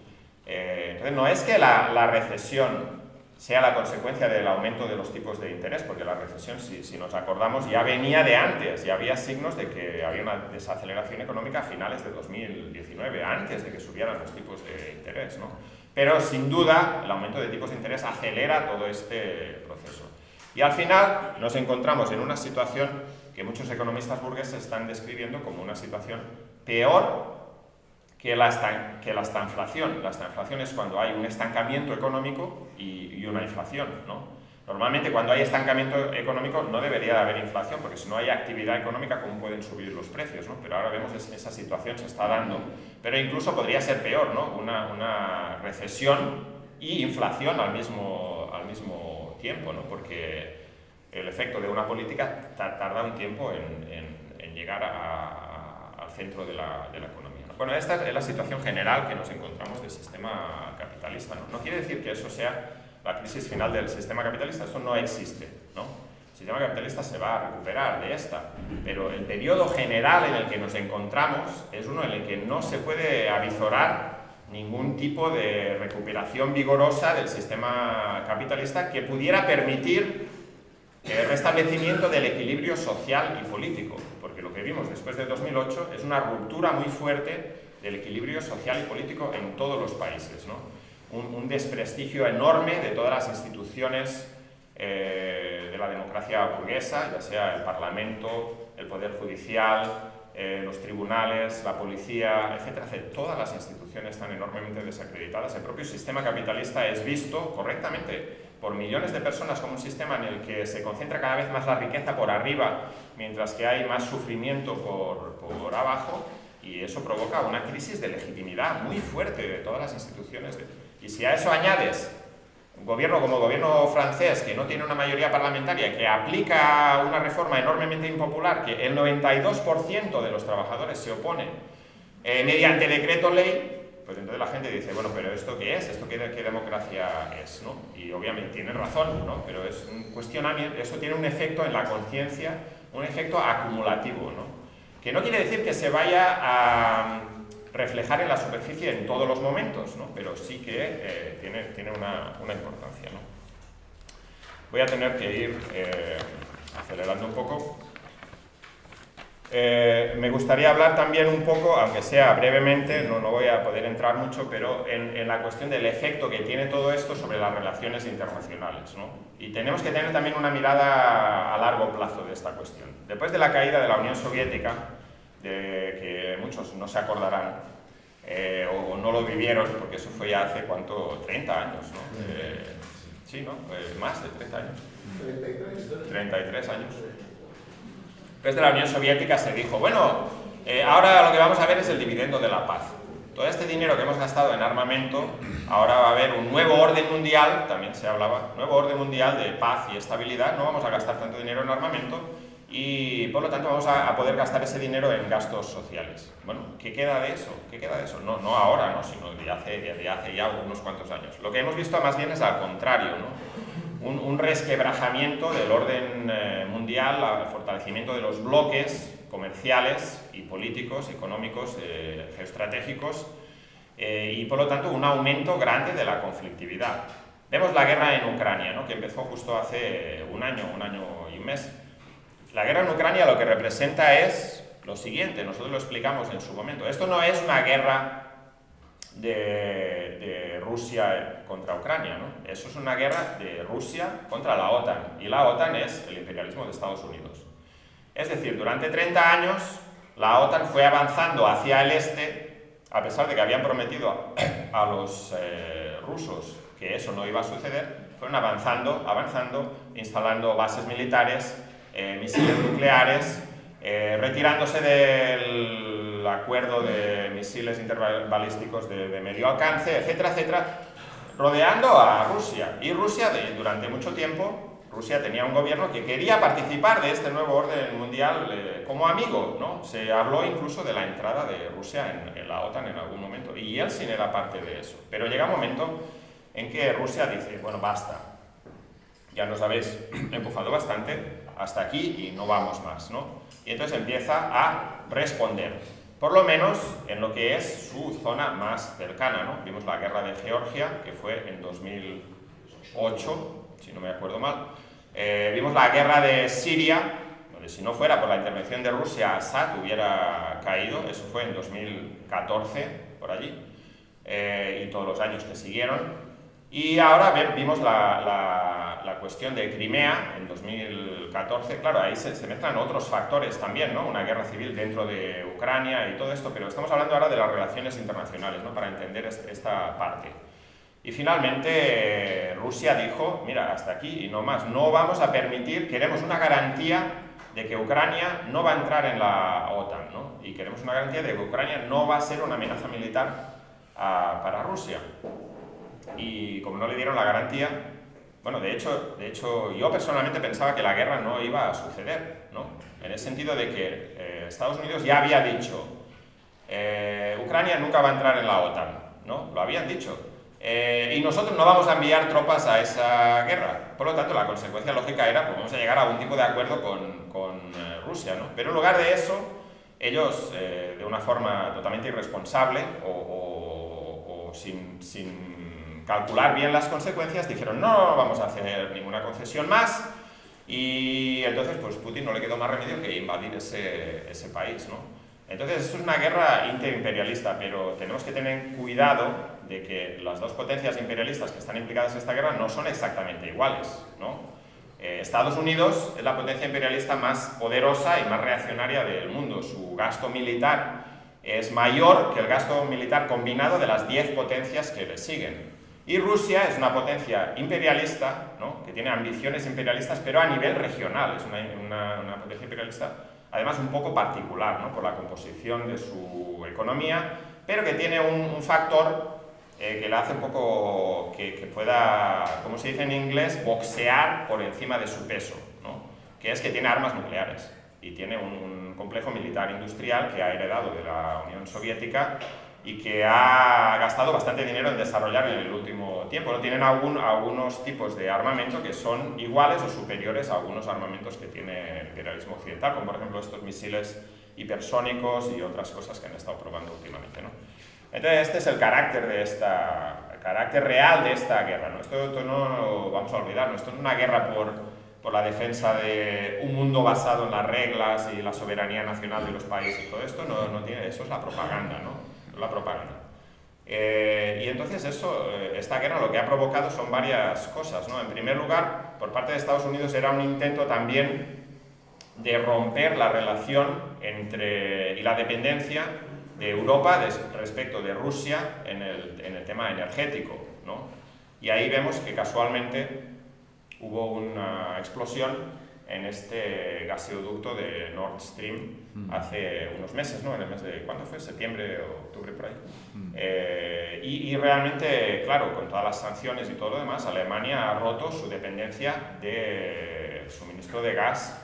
Entonces no es que la recesión sea la consecuencia del aumento de los tipos de interés, porque la recesión, si nos acordamos, ya venía de antes, ya había signos de que había una desaceleración económica a finales de 2019, antes de que subieran los tipos de interés, ¿no? Pero sin duda el aumento de tipos de interés acelera todo este proceso. Y al final nos encontramos en una situación que muchos economistas burgueses están describiendo como una situación peor que la estanflación. La estanflación es cuando hay un estancamiento económico y una inflación, ¿no? Normalmente cuando hay estancamiento económico no debería de haber inflación, porque si no hay actividad económica, ¿cómo pueden subir los precios, ¿no? Pero ahora vemos que esa situación se está dando. Pero incluso podría ser peor, ¿no? Una recesión y inflación al mismo tiempo, ¿no? Porque el efecto de una política tarda un tiempo en llegar al centro de la economía. Bueno, esta es la situación general que nos encontramos del sistema capitalista, ¿no? No quiere decir que eso sea la crisis final del sistema capitalista, esto no existe, ¿no? El sistema capitalista se va a recuperar de esta, pero el periodo general en el que nos encontramos es uno en el que no se puede avisorar ningún tipo de recuperación vigorosa del sistema capitalista que pudiera permitir el restablecimiento del equilibrio social y político, porque lo que vimos después de 2008 es una ruptura muy fuerte del equilibrio social y político en todos los países, ¿no? Un desprestigio enorme de todas las instituciones de la democracia burguesa, ya sea el Parlamento, el Poder Judicial, los tribunales, la policía, etcétera, etcétera. Todas las instituciones están enormemente desacreditadas. El propio sistema capitalista es visto correctamente por millones de personas como un sistema en el que se concentra cada vez más la riqueza por arriba, mientras que hay más sufrimiento por abajo, y eso provoca una crisis de legitimidad muy fuerte de todas las instituciones. Y si a eso añades un gobierno como el gobierno francés, que no tiene una mayoría parlamentaria, que aplica una reforma enormemente impopular, que el 92% de los trabajadores se oponen mediante decreto ley, pues entonces la gente dice, bueno, pero ¿esto qué es? ¿Esto qué democracia es? ¿No? Y obviamente tienen razón, ¿no? Pero es un cuestionamiento, eso tiene un efecto en la conciencia, un efecto acumulativo, ¿no? Que no quiere decir que se vaya a reflejar en la superficie en todos los momentos, ¿no? Pero sí que tiene una importancia, ¿no? Voy a tener que ir acelerando un poco. Me gustaría hablar también un poco, aunque sea brevemente, no voy a poder entrar mucho, pero en la cuestión del efecto que tiene todo esto sobre las relaciones internacionales, ¿no? Y tenemos que tener también una mirada a largo plazo de esta cuestión. Después de la caída de la Unión Soviética, de que muchos no se acordarán, o no lo vivieron, porque eso fue ya hace, ¿cuánto? 30 años, ¿no? Sí, ¿no? Más de 30 años. 33 años. Después de la Unión Soviética se dijo, bueno, ahora lo que vamos a ver es el dividendo de la paz. Todo este dinero que hemos gastado en armamento, ahora va a haber un nuevo orden mundial, también se hablaba, nuevo orden mundial de paz y estabilidad, no vamos a gastar tanto dinero en armamento y por lo tanto vamos a poder gastar ese dinero en gastos sociales. Bueno, ¿qué queda de eso? ¿Qué queda de eso? No ahora, ¿no? Sino de hace ya unos cuantos años. Lo que hemos visto más bien es al contrario, ¿no? Un resquebrajamiento del orden mundial, el fortalecimiento de los bloques comerciales y políticos, económicos, geoestratégicos, y por lo tanto un aumento grande de la conflictividad. Vemos la guerra en Ucrania, ¿no? Que empezó justo hace un año y un mes. La guerra en Ucrania lo que representa es lo siguiente, nosotros lo explicamos en su momento. Esto no es una guerra de Rusia contra Ucrania, ¿no? Eso es una guerra de Rusia contra la OTAN, y la OTAN es el imperialismo de Estados Unidos. Es decir, durante 30 años la OTAN fue avanzando hacia el este, a pesar de que habían prometido a los rusos que eso no iba a suceder, fueron avanzando, instalando bases militares, misiles nucleares, retirándose del acuerdo de misiles interbalísticos de medio alcance, etcétera, etcétera, rodeando a Rusia. Y Rusia, durante mucho tiempo, Rusia tenía un gobierno que quería participar de este nuevo orden mundial como amigo, ¿no? Se habló incluso de la entrada de Rusia en la OTAN en algún momento, y Yeltsin era parte de eso. Pero llega un momento en que Rusia dice, bueno, basta, ya nos habéis empujado bastante, hasta aquí y no vamos más, ¿no? Y entonces empieza a responder, por lo menos en lo que es su zona más cercana, ¿no? Vimos la guerra de Georgia, que fue en 2008, si no me acuerdo mal. Vimos la guerra de Siria, donde si no fuera por la intervención de Rusia, Assad hubiera caído, eso fue en 2014, por allí, y todos los años que siguieron. Y ahora vimos la cuestión de Crimea en 2014. Claro, ahí se mezclan otros factores también, ¿no? Una guerra civil dentro de Ucrania y todo esto, pero estamos hablando ahora de las relaciones internacionales, ¿no? Para entender esta parte. Y finalmente Rusia dijo, mira, hasta aquí y no más, no vamos a permitir, queremos una garantía de que Ucrania no va a entrar en la OTAN, ¿no? Y queremos una garantía de que Ucrania no va a ser una amenaza militar para Rusia. Y como no le dieron la garantía, bueno, de hecho yo personalmente pensaba que la guerra no iba a suceder, ¿no? En el sentido de que Estados Unidos ya había dicho, Ucrania nunca va a entrar en la OTAN, ¿no? Lo habían dicho. Y nosotros no vamos a enviar tropas a esa guerra. Por lo tanto, la consecuencia lógica era, pues vamos a llegar a algún tipo de acuerdo con Rusia, ¿no? Pero en lugar de eso, ellos, de una forma totalmente irresponsable o sin calcular bien las consecuencias, dijeron no vamos a hacer ninguna concesión más, y entonces pues Putin no le quedó más remedio que invadir ese país, ¿no? Entonces esto es una guerra interimperialista, pero tenemos que tener cuidado de que las dos potencias imperialistas que están implicadas en esta guerra no son exactamente iguales, ¿no? Estados Unidos es la potencia imperialista más poderosa y más reaccionaria del mundo. Su gasto militar es mayor que el gasto militar combinado de las 10 potencias que le siguen. Y Rusia es una potencia imperialista, ¿no? Que tiene ambiciones imperialistas, pero a nivel regional. Es una potencia imperialista, además, un poco particular, ¿no? Por la composición de su economía, pero que tiene un factor que le hace un poco que pueda, como se dice en inglés, boxear por encima de su peso, ¿no? Que es que tiene armas nucleares y tiene un complejo militar industrial que ha heredado de la Unión Soviética, y que ha gastado bastante dinero en desarrollar en el último tiempo, ¿no? Tienen algunos tipos de armamento que son iguales o superiores a algunos armamentos que tiene el imperialismo occidental, como por ejemplo estos misiles hipersónicos y otras cosas que han estado probando últimamente, ¿no? Entonces este es el carácter real de esta guerra, ¿no? Esto no lo vamos a olvidar, ¿no? Esto no es una guerra por la defensa de un mundo basado en las reglas y la soberanía nacional de los países y todo esto, no tiene, eso es la propaganda, ¿no? La propaganda. Y entonces esta guerra lo que ha provocado son varias cosas, ¿no? En primer lugar, por parte de Estados Unidos era un intento también de romper la relación y la dependencia de Europa respecto de Rusia en el tema energético, ¿no? Y ahí vemos que casualmente hubo una explosión en este gasoducto de Nord Stream hace unos meses, ¿no? En el mes de, ¿cuándo fue? ¿Septiembre o octubre por ahí? Y realmente, claro, con todas las sanciones y todo lo demás, Alemania ha roto su dependencia de suministro de gas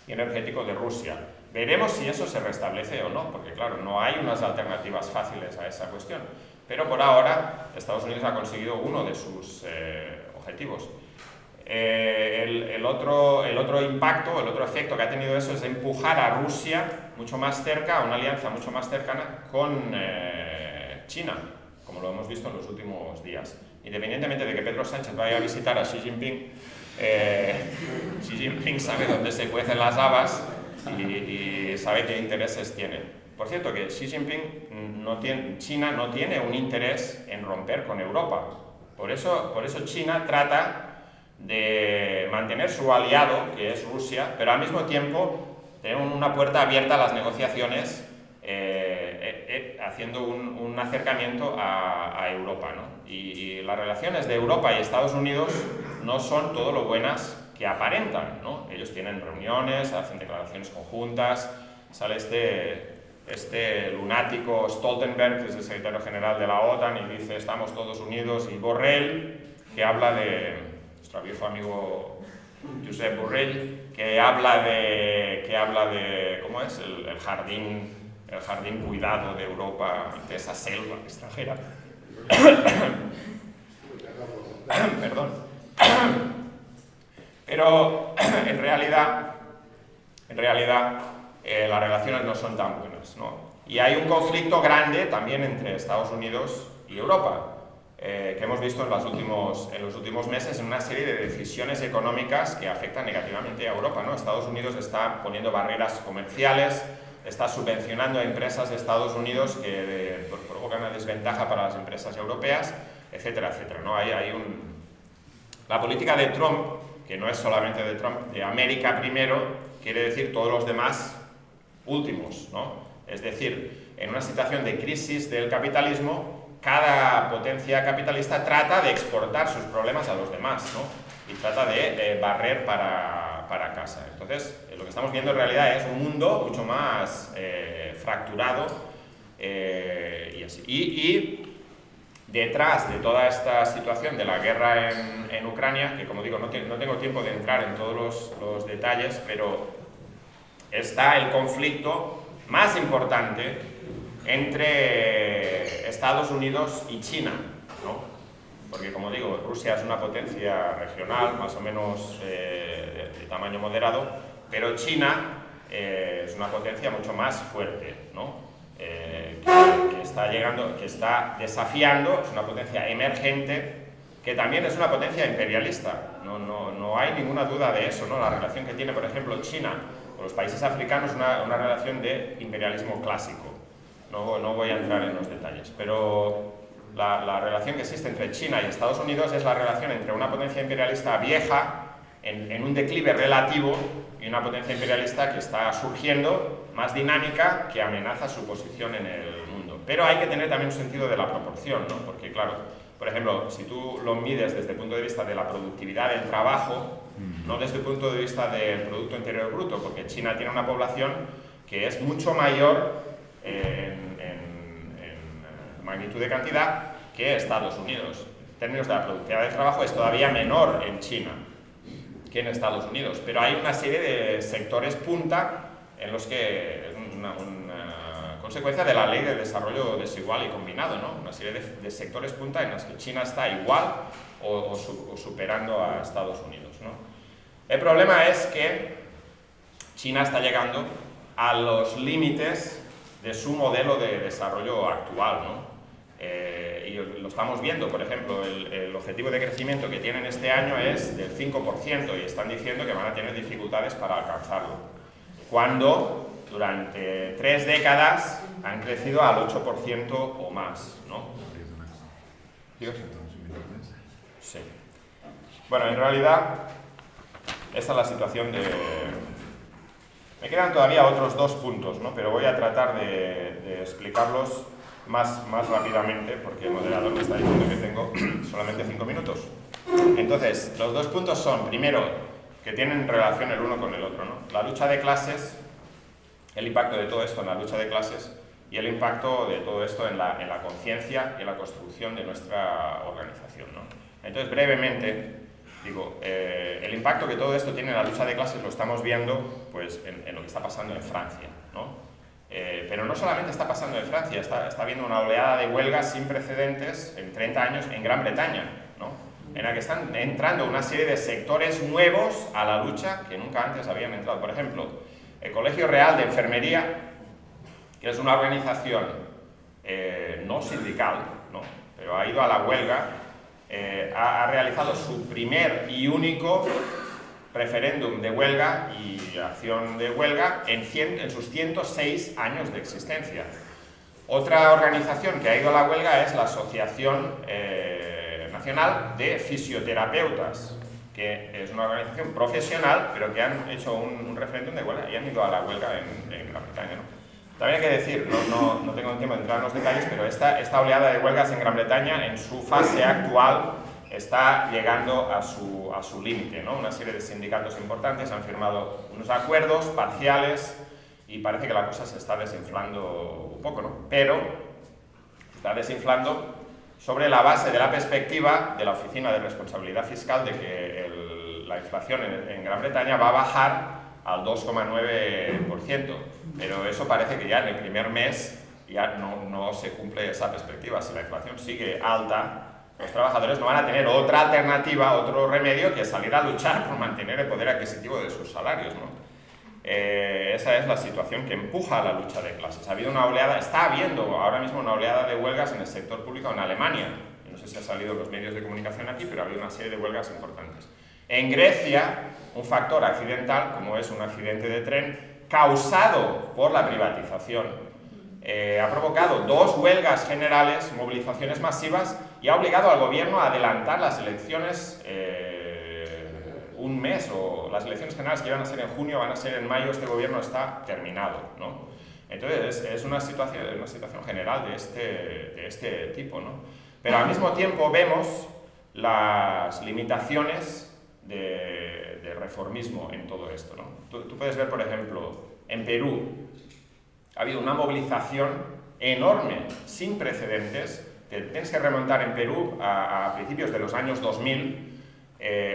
y energético de Rusia. Veremos si eso se restablece o no, porque claro, no hay unas alternativas fáciles a esa cuestión. Pero por ahora, Estados Unidos ha conseguido uno de sus objetivos. El otro impacto, el otro efecto que ha tenido eso es empujar a Rusia mucho más cerca, a una alianza mucho más cercana con China, como lo hemos visto en los últimos días. Independientemente de que Pedro Sánchez vaya a visitar a Xi Jinping, Xi Jinping sabe dónde se cuecen las habas y sabe qué intereses tiene. Por cierto, que Xi Jinping China no tiene un interés en romper con Europa. Por eso China trata de mantener su aliado, que es Rusia, pero al mismo tiempo tener una puerta abierta a las negociaciones, haciendo un acercamiento a Europa, ¿no? Y las relaciones de Europa y Estados Unidos no son todo lo buenas que aparentan, ¿no? Ellos tienen reuniones, hacen declaraciones conjuntas, sale este lunático Stoltenberg, que es el secretario general de la OTAN, y dice estamos todos unidos, y Borrell, que habla de nuestro viejo amigo Josep Borrell, que habla de ¿cómo es? El jardín cuidado de Europa ante esa selva extranjera. Perdón. Pero en realidad las relaciones no son tan buenas, ¿no? Y hay un conflicto grande también entre Estados Unidos y Europa, que hemos visto en los últimos meses en una serie de decisiones económicas que afectan negativamente a Europa, ¿no? Estados Unidos está poniendo barreras comerciales, está subvencionando a empresas de Estados Unidos que provocan una desventaja para las empresas europeas, etcétera, etcétera, ¿no? La política de Trump, que no es solamente de Trump, de América primero, quiere decir todos los demás últimos, ¿no? Es decir, en una situación de crisis del capitalismo, cada potencia capitalista trata de exportar sus problemas a los demás, ¿no? Y trata de barrer para casa. Entonces, lo que estamos viendo en realidad es un mundo mucho más fracturado y así. Y detrás de toda esta situación de la guerra en Ucrania, que como digo, no tengo tiempo de entrar en todos los detalles, pero está el conflicto más importante entre Estados Unidos y China, ¿no? Porque como digo, Rusia es una potencia regional, más o menos de tamaño moderado, pero China es una potencia mucho más fuerte, ¿no? Que está desafiando, es una potencia emergente, que también es una potencia imperialista, no hay ninguna duda de eso, ¿no? La relación que tiene, por ejemplo, China con los países africanos es una relación de imperialismo clásico. No voy a entrar en los detalles, pero la relación que existe entre China y Estados Unidos es la relación entre una potencia imperialista vieja, en un declive relativo, y una potencia imperialista que está surgiendo, más dinámica, que amenaza su posición en el mundo. Pero hay que tener también un sentido de la proporción, ¿no? Porque claro, por ejemplo, si tú lo mides desde el punto de vista de la productividad del trabajo, no desde el punto de vista del Producto Interior Bruto, porque China tiene una población que es mucho mayor en magnitud de cantidad que Estados Unidos. En términos de la productividad del trabajo es todavía menor en China que en Estados Unidos, pero hay una serie de sectores punta en los que es una consecuencia de la ley de desarrollo desigual y combinado, ¿no? Una serie de sectores punta en los que China está igual o superando a Estados Unidos, ¿no? El problema es que China está llegando a los límites de su modelo de desarrollo actual, ¿no? Y lo estamos viendo, por ejemplo, el objetivo de crecimiento que tienen este año es del 5% y están diciendo que van a tener dificultades para alcanzarlo, cuando durante 3 décadas han crecido al 8% o más, ¿no? Sí. Bueno, en realidad, esta es la situación de... Me quedan todavía otros 2 puntos, ¿no? Pero voy a tratar de explicarlos más rápidamente, porque el moderador me está diciendo que tengo solamente 5 minutos. Entonces, los 2 puntos son, primero, que tienen relación el uno con el otro, ¿no? La lucha de clases, el impacto de todo esto en la lucha de clases y el impacto de todo esto en la conciencia y en la construcción de nuestra organización, ¿no? Entonces, brevemente, digo, el impacto que todo esto tiene en la lucha de clases lo estamos viendo pues, en lo que está pasando en Francia, ¿no? Pero no solamente está pasando en Francia, está habiendo una oleada de huelgas sin precedentes en 30 años en Gran Bretaña, ¿no? En la que están entrando una serie de sectores nuevos a la lucha que nunca antes habían entrado. Por ejemplo, el Colegio Real de Enfermería, que es una organización no sindical, ¿no? Pero ha ido a la huelga, ha realizado su primer y único referéndum de huelga y acción de huelga en sus 106 años de existencia. Otra organización que ha ido a la huelga es la Asociación Nacional de Fisioterapeutas, que es una organización profesional, pero que han hecho un referéndum de huelga y han ido a la huelga en Gran Bretaña, ¿no? También hay que decir, no tengo tiempo de entrar en los detalles, pero esta oleada de huelgas en Gran Bretaña, en su fase actual, está llegando a su límite, ¿no? Una serie de sindicatos importantes han firmado unos acuerdos parciales y parece que la cosa se está desinflando un poco, ¿no? Pero se está desinflando sobre la base de la perspectiva de la Oficina de Responsabilidad Fiscal de que la inflación en Gran Bretaña va a bajar al 2,9%, pero eso parece que ya en el primer mes ya no se cumple esa perspectiva. Si la inflación sigue alta, los trabajadores no van a tener otra alternativa, otro remedio que salir a luchar por mantener el poder adquisitivo de sus salarios, ¿no? Esa es la situación que empuja a la lucha de clases. Está habiendo ahora mismo una oleada de huelgas en el sector público en Alemania. No sé si ha salido en los medios de comunicación aquí, pero ha habido una serie de huelgas importantes. En Grecia, un factor accidental, como es un accidente de tren, causado por la privatización, ha provocado 2 huelgas generales, movilizaciones masivas, y ha obligado al gobierno a adelantar las elecciones un mes, o las elecciones generales que iban a ser en junio van a ser en mayo. Este gobierno está terminado, ¿no? Entonces es una situación general de este tipo, ¿no? Pero al mismo tiempo vemos las limitaciones de reformismo en todo esto, ¿no? Tú puedes ver, por ejemplo, en Perú ha habido una movilización enorme, sin precedentes. Te tienes que remontar en Perú a principios de los años 2000,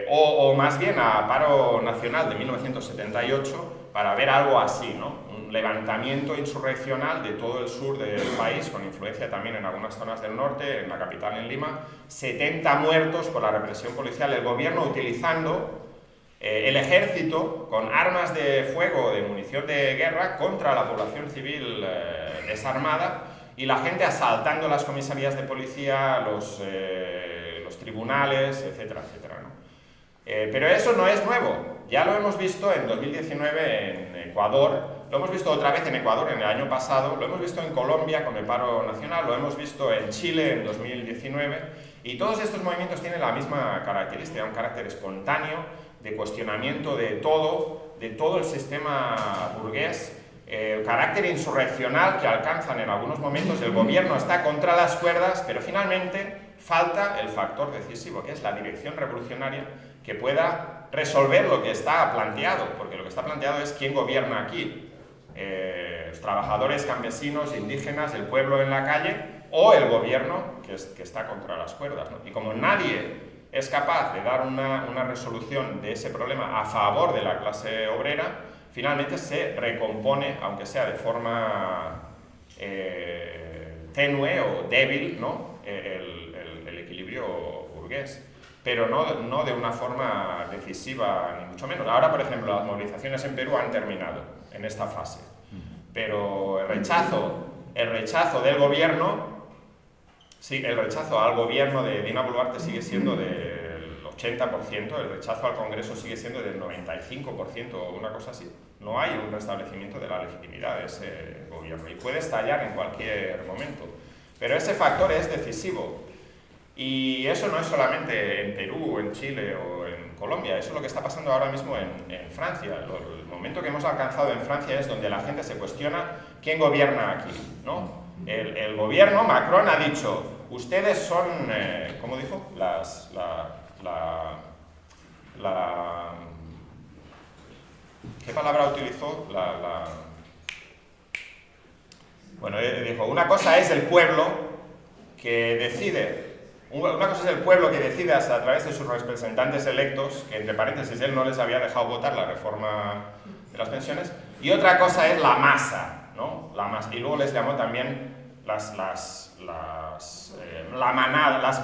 o más bien a paro nacional de 1978, para ver algo así, ¿no? Un levantamiento insurreccional de todo el sur del país, con influencia también en algunas zonas del norte, en la capital, en Lima, 70 muertos por la represión policial, el gobierno utilizando el ejército con armas de fuego, de munición de guerra, contra la población civil desarmada, y la gente asaltando las comisarías de policía, los tribunales, etcétera, etcétera, ¿no? Pero eso no es nuevo. Ya lo hemos visto en 2019 en Ecuador, lo hemos visto otra vez en Ecuador en el año pasado, lo hemos visto en Colombia con el paro nacional, lo hemos visto en Chile en 2019, y todos estos movimientos tienen la misma característica, un carácter espontáneo, de cuestionamiento de todo el sistema burgués, carácter insurreccional que alcanzan en algunos momentos. El gobierno está contra las cuerdas, pero finalmente falta el factor decisivo, que es la dirección revolucionaria que pueda resolver lo que está planteado, porque lo que está planteado es quién gobierna aquí, los trabajadores, campesinos, indígenas, el pueblo en la calle, o el gobierno que está contra las cuerdas, ¿no? Y como nadie es capaz de dar una resolución de ese problema a favor de la clase obrera, finalmente se recompone, aunque sea de forma tenue o débil, ¿no? el equilibrio burgués, pero no de una forma decisiva, ni mucho menos. Ahora, por ejemplo, las movilizaciones en Perú han terminado en esta fase, pero el rechazo del gobierno, sí, el rechazo al gobierno de Dina Boluarte sigue siendo del 80%, el rechazo al Congreso sigue siendo del 95% o una cosa así. No hay un restablecimiento de la legitimidad de ese gobierno y puede estallar en cualquier momento. Pero ese factor es decisivo. Y eso no es solamente en Perú, en Chile o en Colombia, eso es lo que está pasando ahora mismo en Francia. El momento que hemos alcanzado en Francia es donde la gente se cuestiona quién gobierna aquí, ¿no? El gobierno, Macron, ha dicho, ustedes son, ¿cómo dijo? ¿Qué palabra utilizó? Bueno, dijo, una cosa es el pueblo que decide. Una cosa es el pueblo que decide a través de sus representantes electos, que entre paréntesis él no les había dejado votar la reforma de las pensiones, y otra cosa es la masa, ¿no? La masa. Y luego les llamó también las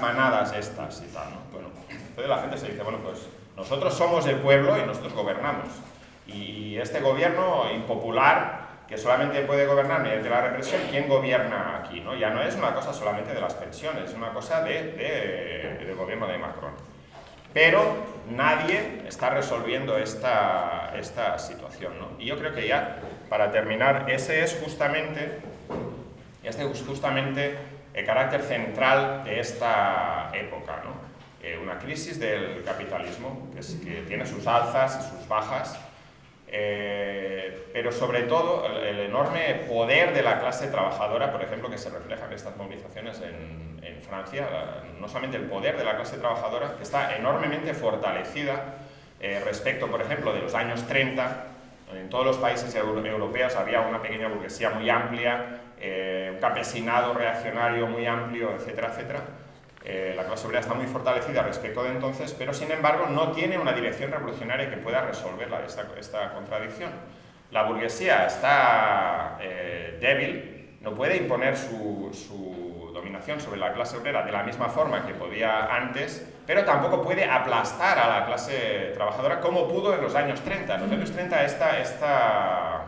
manadas estas y tal, ¿no? Bueno, entonces la gente se dice, bueno, pues nosotros somos el pueblo y nosotros gobernamos. Y este gobierno impopular, que solamente puede gobernar mediante la represión, ¿quién gobierna aquí? ¿No? Ya no es una cosa solamente de las pensiones, es una cosa del gobierno de Macron. Pero nadie está resolviendo esta situación, ¿no? Y yo creo que ya, para terminar, este es justamente el carácter central de esta época, ¿no? Una crisis del capitalismo que tiene sus alzas y sus bajas, pero sobre todo el enorme poder de la clase trabajadora, por ejemplo, que se refleja en estas movilizaciones en Francia, no solamente el poder de la clase trabajadora, que está enormemente fortalecida respecto, por ejemplo, de los años 30. En todos los países europeos había una pequeña burguesía muy amplia, un campesinado reaccionario muy amplio, etcétera, etcétera. La clase obrera está muy fortalecida respecto de entonces, pero sin embargo no tiene una dirección revolucionaria que pueda resolver esta contradicción. La burguesía está débil, no puede imponer su dominación sobre la clase obrera de la misma forma que podía antes, pero tampoco puede aplastar a la clase trabajadora como pudo en los años 30. En los años 30 esta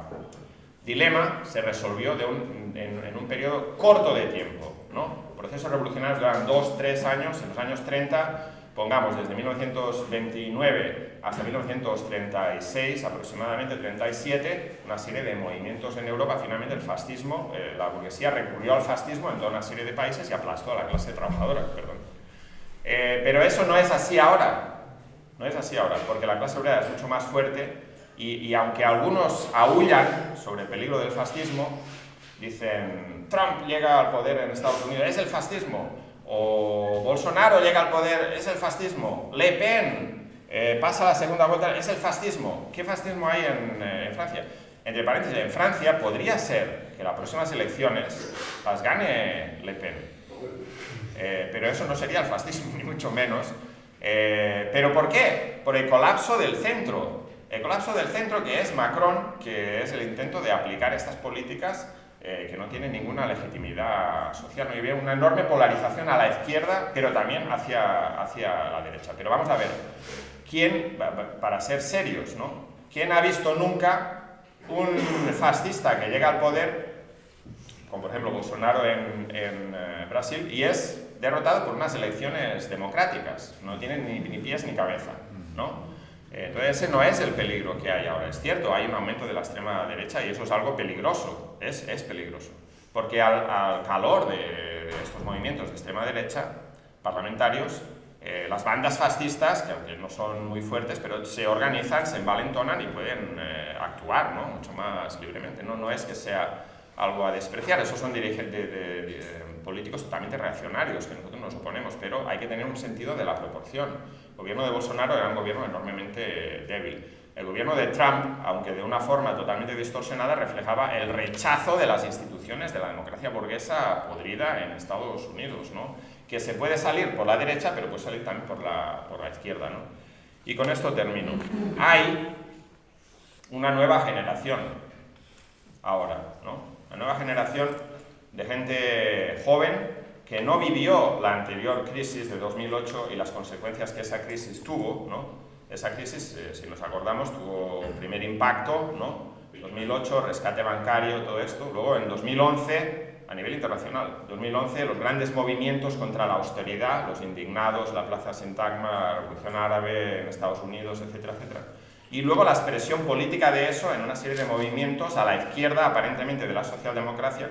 dilema se resolvió en un periodo corto de tiempo, ¿no? Procesos revolucionarios duran 2-3 años. En los años 30, pongamos desde 1929 hasta 1936, aproximadamente 37, una serie de movimientos en Europa. Finalmente el fascismo, la burguesía recurrió al fascismo en toda una serie de países y aplastó a la clase trabajadora, perdón. Pero eso no es así ahora, porque la clase obrera es mucho más fuerte y aunque algunos aúllan sobre el peligro del fascismo, dicen, Trump llega al poder en Estados Unidos, es el fascismo, o Bolsonaro llega al poder, es el fascismo, Le Pen pasa la segunda vuelta, es el fascismo. ¿Qué fascismo hay en Francia? Entre paréntesis, en Francia podría ser que las próximas elecciones las gane Le Pen, pero eso no sería el fascismo, ni mucho menos. ¿Pero por qué? Por el colapso del centro. El colapso del centro, que es Macron, que es el intento de aplicar estas políticas que no tienen ninguna legitimidad social. ¿No? Y veo una enorme polarización a la izquierda, pero también hacia la derecha. Pero vamos a ver, ¿quién, para ser serios, ¿no? ¿Quién ha visto nunca un fascista que llega al poder, como por ejemplo Bolsonaro en Brasil, y es derrotado por unas elecciones democráticas? No tiene ni pies ni cabeza, ¿no? Entonces ese no es el peligro que hay ahora. Es cierto, hay un aumento de la extrema derecha y eso es algo peligroso, es peligroso. Porque al calor de estos movimientos de extrema derecha parlamentarios, las bandas fascistas, que aunque no son muy fuertes, pero se organizan, se envalentonan y pueden actuar, ¿no? Mucho más libremente. No es que sea algo a despreciar, esos son políticos totalmente reaccionarios, que nosotros nos oponemos, pero hay que tener un sentido de la proporción. El gobierno de Bolsonaro era un gobierno enormemente débil. El gobierno de Trump, aunque de una forma totalmente distorsionada, reflejaba el rechazo de las instituciones de la democracia burguesa podrida en Estados Unidos, ¿no? Que se puede salir por la derecha, pero puede salir también por la izquierda, ¿no? Y con esto termino. Hay una nueva generación ahora, ¿no? La nueva generación de gente joven que no vivió la anterior crisis de 2008 y las consecuencias que esa crisis tuvo, ¿no? Esa crisis, si nos acordamos, tuvo primer impacto, ¿no? 2008, rescate bancario, todo esto. Luego, en 2011, a nivel internacional, 2011, los grandes movimientos contra la austeridad, los indignados, la Plaza Sintagma, la Revolución Árabe en Estados Unidos, etcétera, etcétera. Y luego la expresión política de eso en una serie de movimientos a la izquierda, aparentemente, de la socialdemocracia,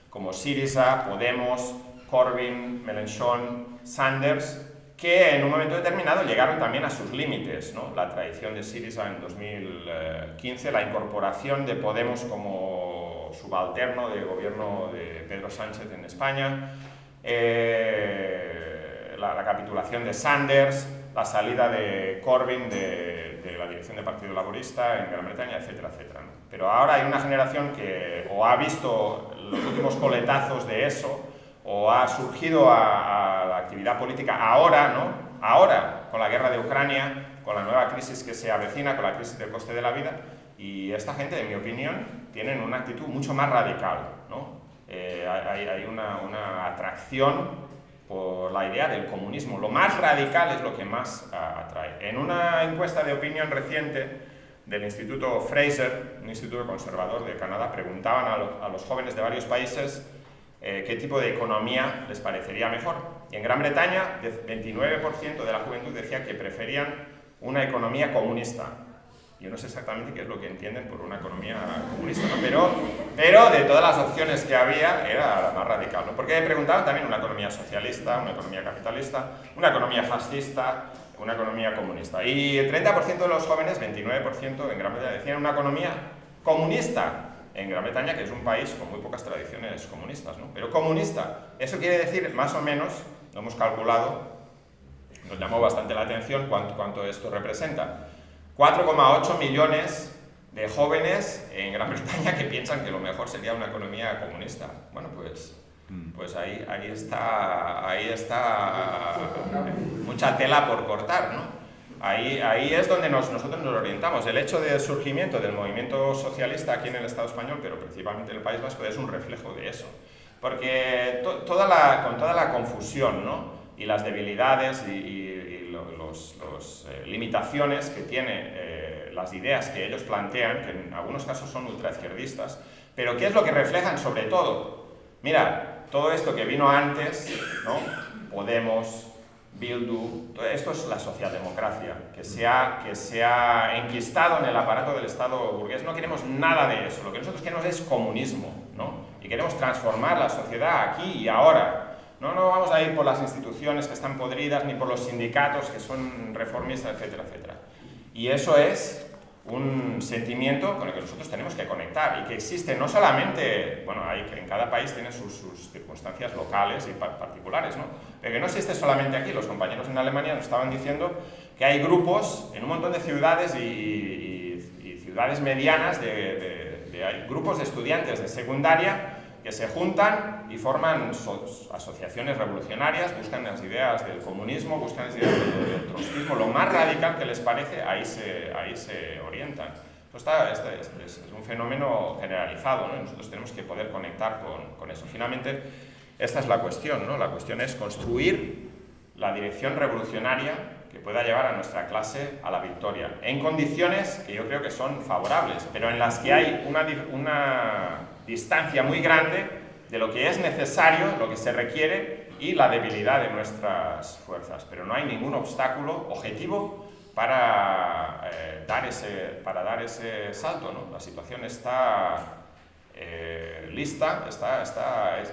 como Syriza, Podemos, Corbyn, Mélenchon, Sanders, que en un momento determinado llegaron también a sus límites, ¿no? La traición de Syriza en 2015, la incorporación de Podemos como subalterno del gobierno de Pedro Sánchez en España, la capitulación de Sanders, la salida de Corbyn de la dirección del Partido Laborista en Gran Bretaña, etcétera, etcétera, ¿no? Pero ahora hay una generación que o ha visto los últimos coletazos de eso, o ha surgido a la actividad política ahora, ¿no? Ahora, con la guerra de Ucrania, con la nueva crisis que se avecina, con la crisis del coste de la vida, y esta gente, en mi opinión, tienen una actitud mucho más radical, ¿no? Hay una atracción por la idea del comunismo. Lo más radical es lo que más atrae. En una encuesta de opinión reciente del Instituto Fraser, un instituto conservador de Canadá, preguntaban a los jóvenes de varios países qué tipo de economía les parecería mejor. Y en Gran Bretaña, el 29% de la juventud decía que preferían una economía comunista. Yo no sé exactamente qué es lo que entienden por una economía comunista, ¿no? Pero de todas las opciones que había, era la más radical, ¿no? Porque preguntaban también una economía socialista, una economía capitalista, una economía fascista, una economía comunista. Y el 30% de los jóvenes, 29% en Gran Bretaña, decían una economía comunista. En Gran Bretaña, que es un país con muy pocas tradiciones comunistas, ¿no? Pero comunista, eso quiere decir, más o menos, lo hemos calculado, nos llamó bastante la atención cuánto esto representa. 4,8 millones de jóvenes en Gran Bretaña que piensan que lo mejor sería una economía comunista. Bueno, pues ahí está mucha tela por cortar, ¿no? Ahí es donde nosotros nos orientamos. El hecho del surgimiento del movimiento socialista aquí en el Estado español, pero principalmente en el País Vasco, es un reflejo de eso. Porque con toda la confusión, ¿no? Y las debilidades y las limitaciones que tiene las ideas que ellos plantean, que en algunos casos son ultraizquierdistas, pero ¿qué es lo que reflejan sobre todo? Mira, todo esto que vino antes, ¿no? Podemos, Bildu, todo esto es la socialdemocracia, que se ha enquistado en el aparato del Estado burgués. No queremos nada de eso, lo que nosotros queremos es comunismo, ¿no? Y queremos transformar la sociedad aquí y ahora. No vamos a ir por las instituciones que están podridas, ni por los sindicatos que son reformistas, etcétera, etcétera. Y eso es un sentimiento con el que nosotros tenemos que conectar y que existe no solamente, bueno, en cada país tiene sus circunstancias locales y particulares, ¿no? Pero que no existe solamente aquí. Los compañeros en Alemania nos estaban diciendo que hay grupos en un montón de ciudades y ciudades medianas, hay grupos de estudiantes de secundaria que se juntan y forman asociaciones revolucionarias, buscan las ideas del comunismo, buscan las ideas del trotskismo, lo más radical que les parece, ahí se orientan. Esto es un fenómeno generalizado, ¿no? Y nosotros tenemos que poder conectar con eso. Finalmente, esta es la cuestión, ¿no? La cuestión es construir la dirección revolucionaria que pueda llevar a nuestra clase a la victoria, en condiciones que yo creo que son favorables, pero en las que hay una distancia muy grande de lo que es necesario, lo que se requiere y la debilidad de nuestras fuerzas. Pero no hay ningún obstáculo objetivo para dar ese salto, ¿no? La situación está lista,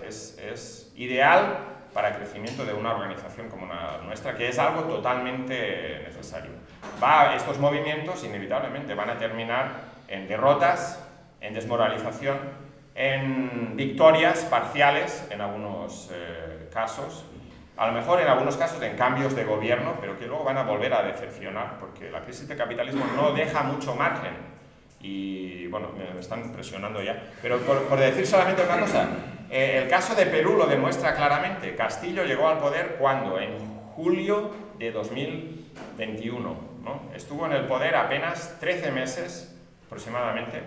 es ideal para el crecimiento de una organización como la nuestra, que es algo totalmente necesario. Estos movimientos inevitablemente van a terminar en derrotas, en desmoralización, en victorias parciales en algunos casos, a lo mejor en algunos casos en cambios de gobierno, pero que luego van a volver a decepcionar, porque la crisis del capitalismo no deja mucho margen. Y bueno, me están presionando ya, pero por decir solamente una cosa, el caso de Perú lo demuestra claramente. Castillo llegó al poder ¿cuándo? En julio de 2021, ¿no? Estuvo en el poder apenas 13 meses aproximadamente,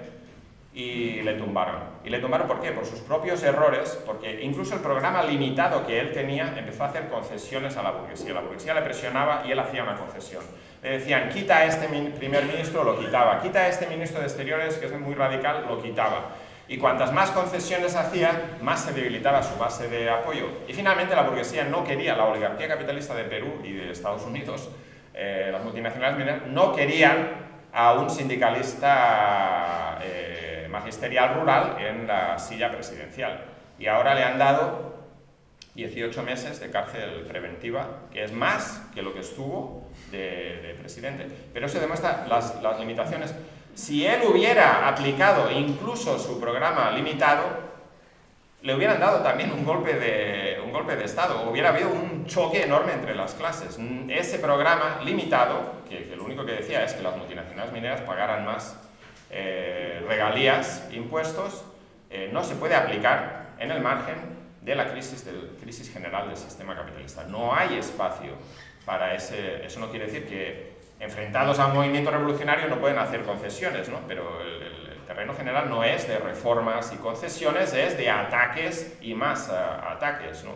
y le tumbaron. ¿Y le tumbaron por qué? Por sus propios errores, porque incluso el programa limitado que él tenía empezó a hacer concesiones a la burguesía. La burguesía le presionaba y él hacía una concesión. Le decían, quita a este primer ministro, lo quitaba. Quita a este ministro de Exteriores, que es muy radical, lo quitaba. Y cuantas más concesiones hacía, más se debilitaba su base de apoyo. Y finalmente la burguesía no quería, la oligarquía capitalista de Perú y de Estados Unidos, las multinacionales mineras, no querían a un sindicalista magisterial rural en la silla presidencial. Y ahora le han dado 18 meses de cárcel preventiva, que es más que lo que estuvo de presidente. Pero eso demuestra las limitaciones. Si él hubiera aplicado incluso su programa limitado, le hubieran dado también un golpe de Estado, hubiera habido un choque enorme entre las clases. Ese programa limitado, que lo único que decía es que las multinacionales mineras pagaran más regalías, impuestos, no se puede aplicar en el margen de la crisis general del sistema capitalista. No hay espacio para eso no quiere decir que enfrentados a un movimiento revolucionario no pueden hacer concesiones, ¿no? Pero el terreno general no es de reformas y concesiones, es de ataques y más ataques, ¿no?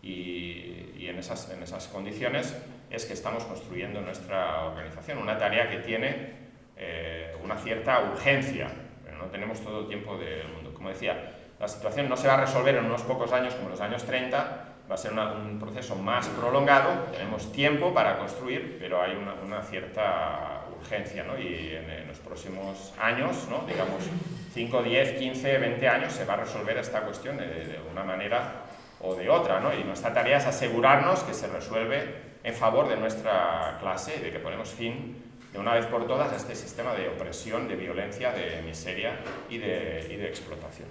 Y en esas condiciones es que estamos construyendo nuestra organización, una tarea que tiene una cierta urgencia, pero no tenemos todo el tiempo del mundo. Como decía, la situación no se va a resolver en unos pocos años como en los años 30, va a ser un proceso más prolongado, tenemos tiempo para construir, pero hay una cierta urgencia, ¿no? Y en los próximos años, ¿no? Digamos 5, 10, 15, 20 años, se va a resolver esta cuestión de una manera o de otra, ¿no? Y nuestra tarea es asegurarnos que se resuelve en favor de nuestra clase y de que ponemos fin de una vez por todas a este sistema de opresión, de violencia, de miseria y de explotación.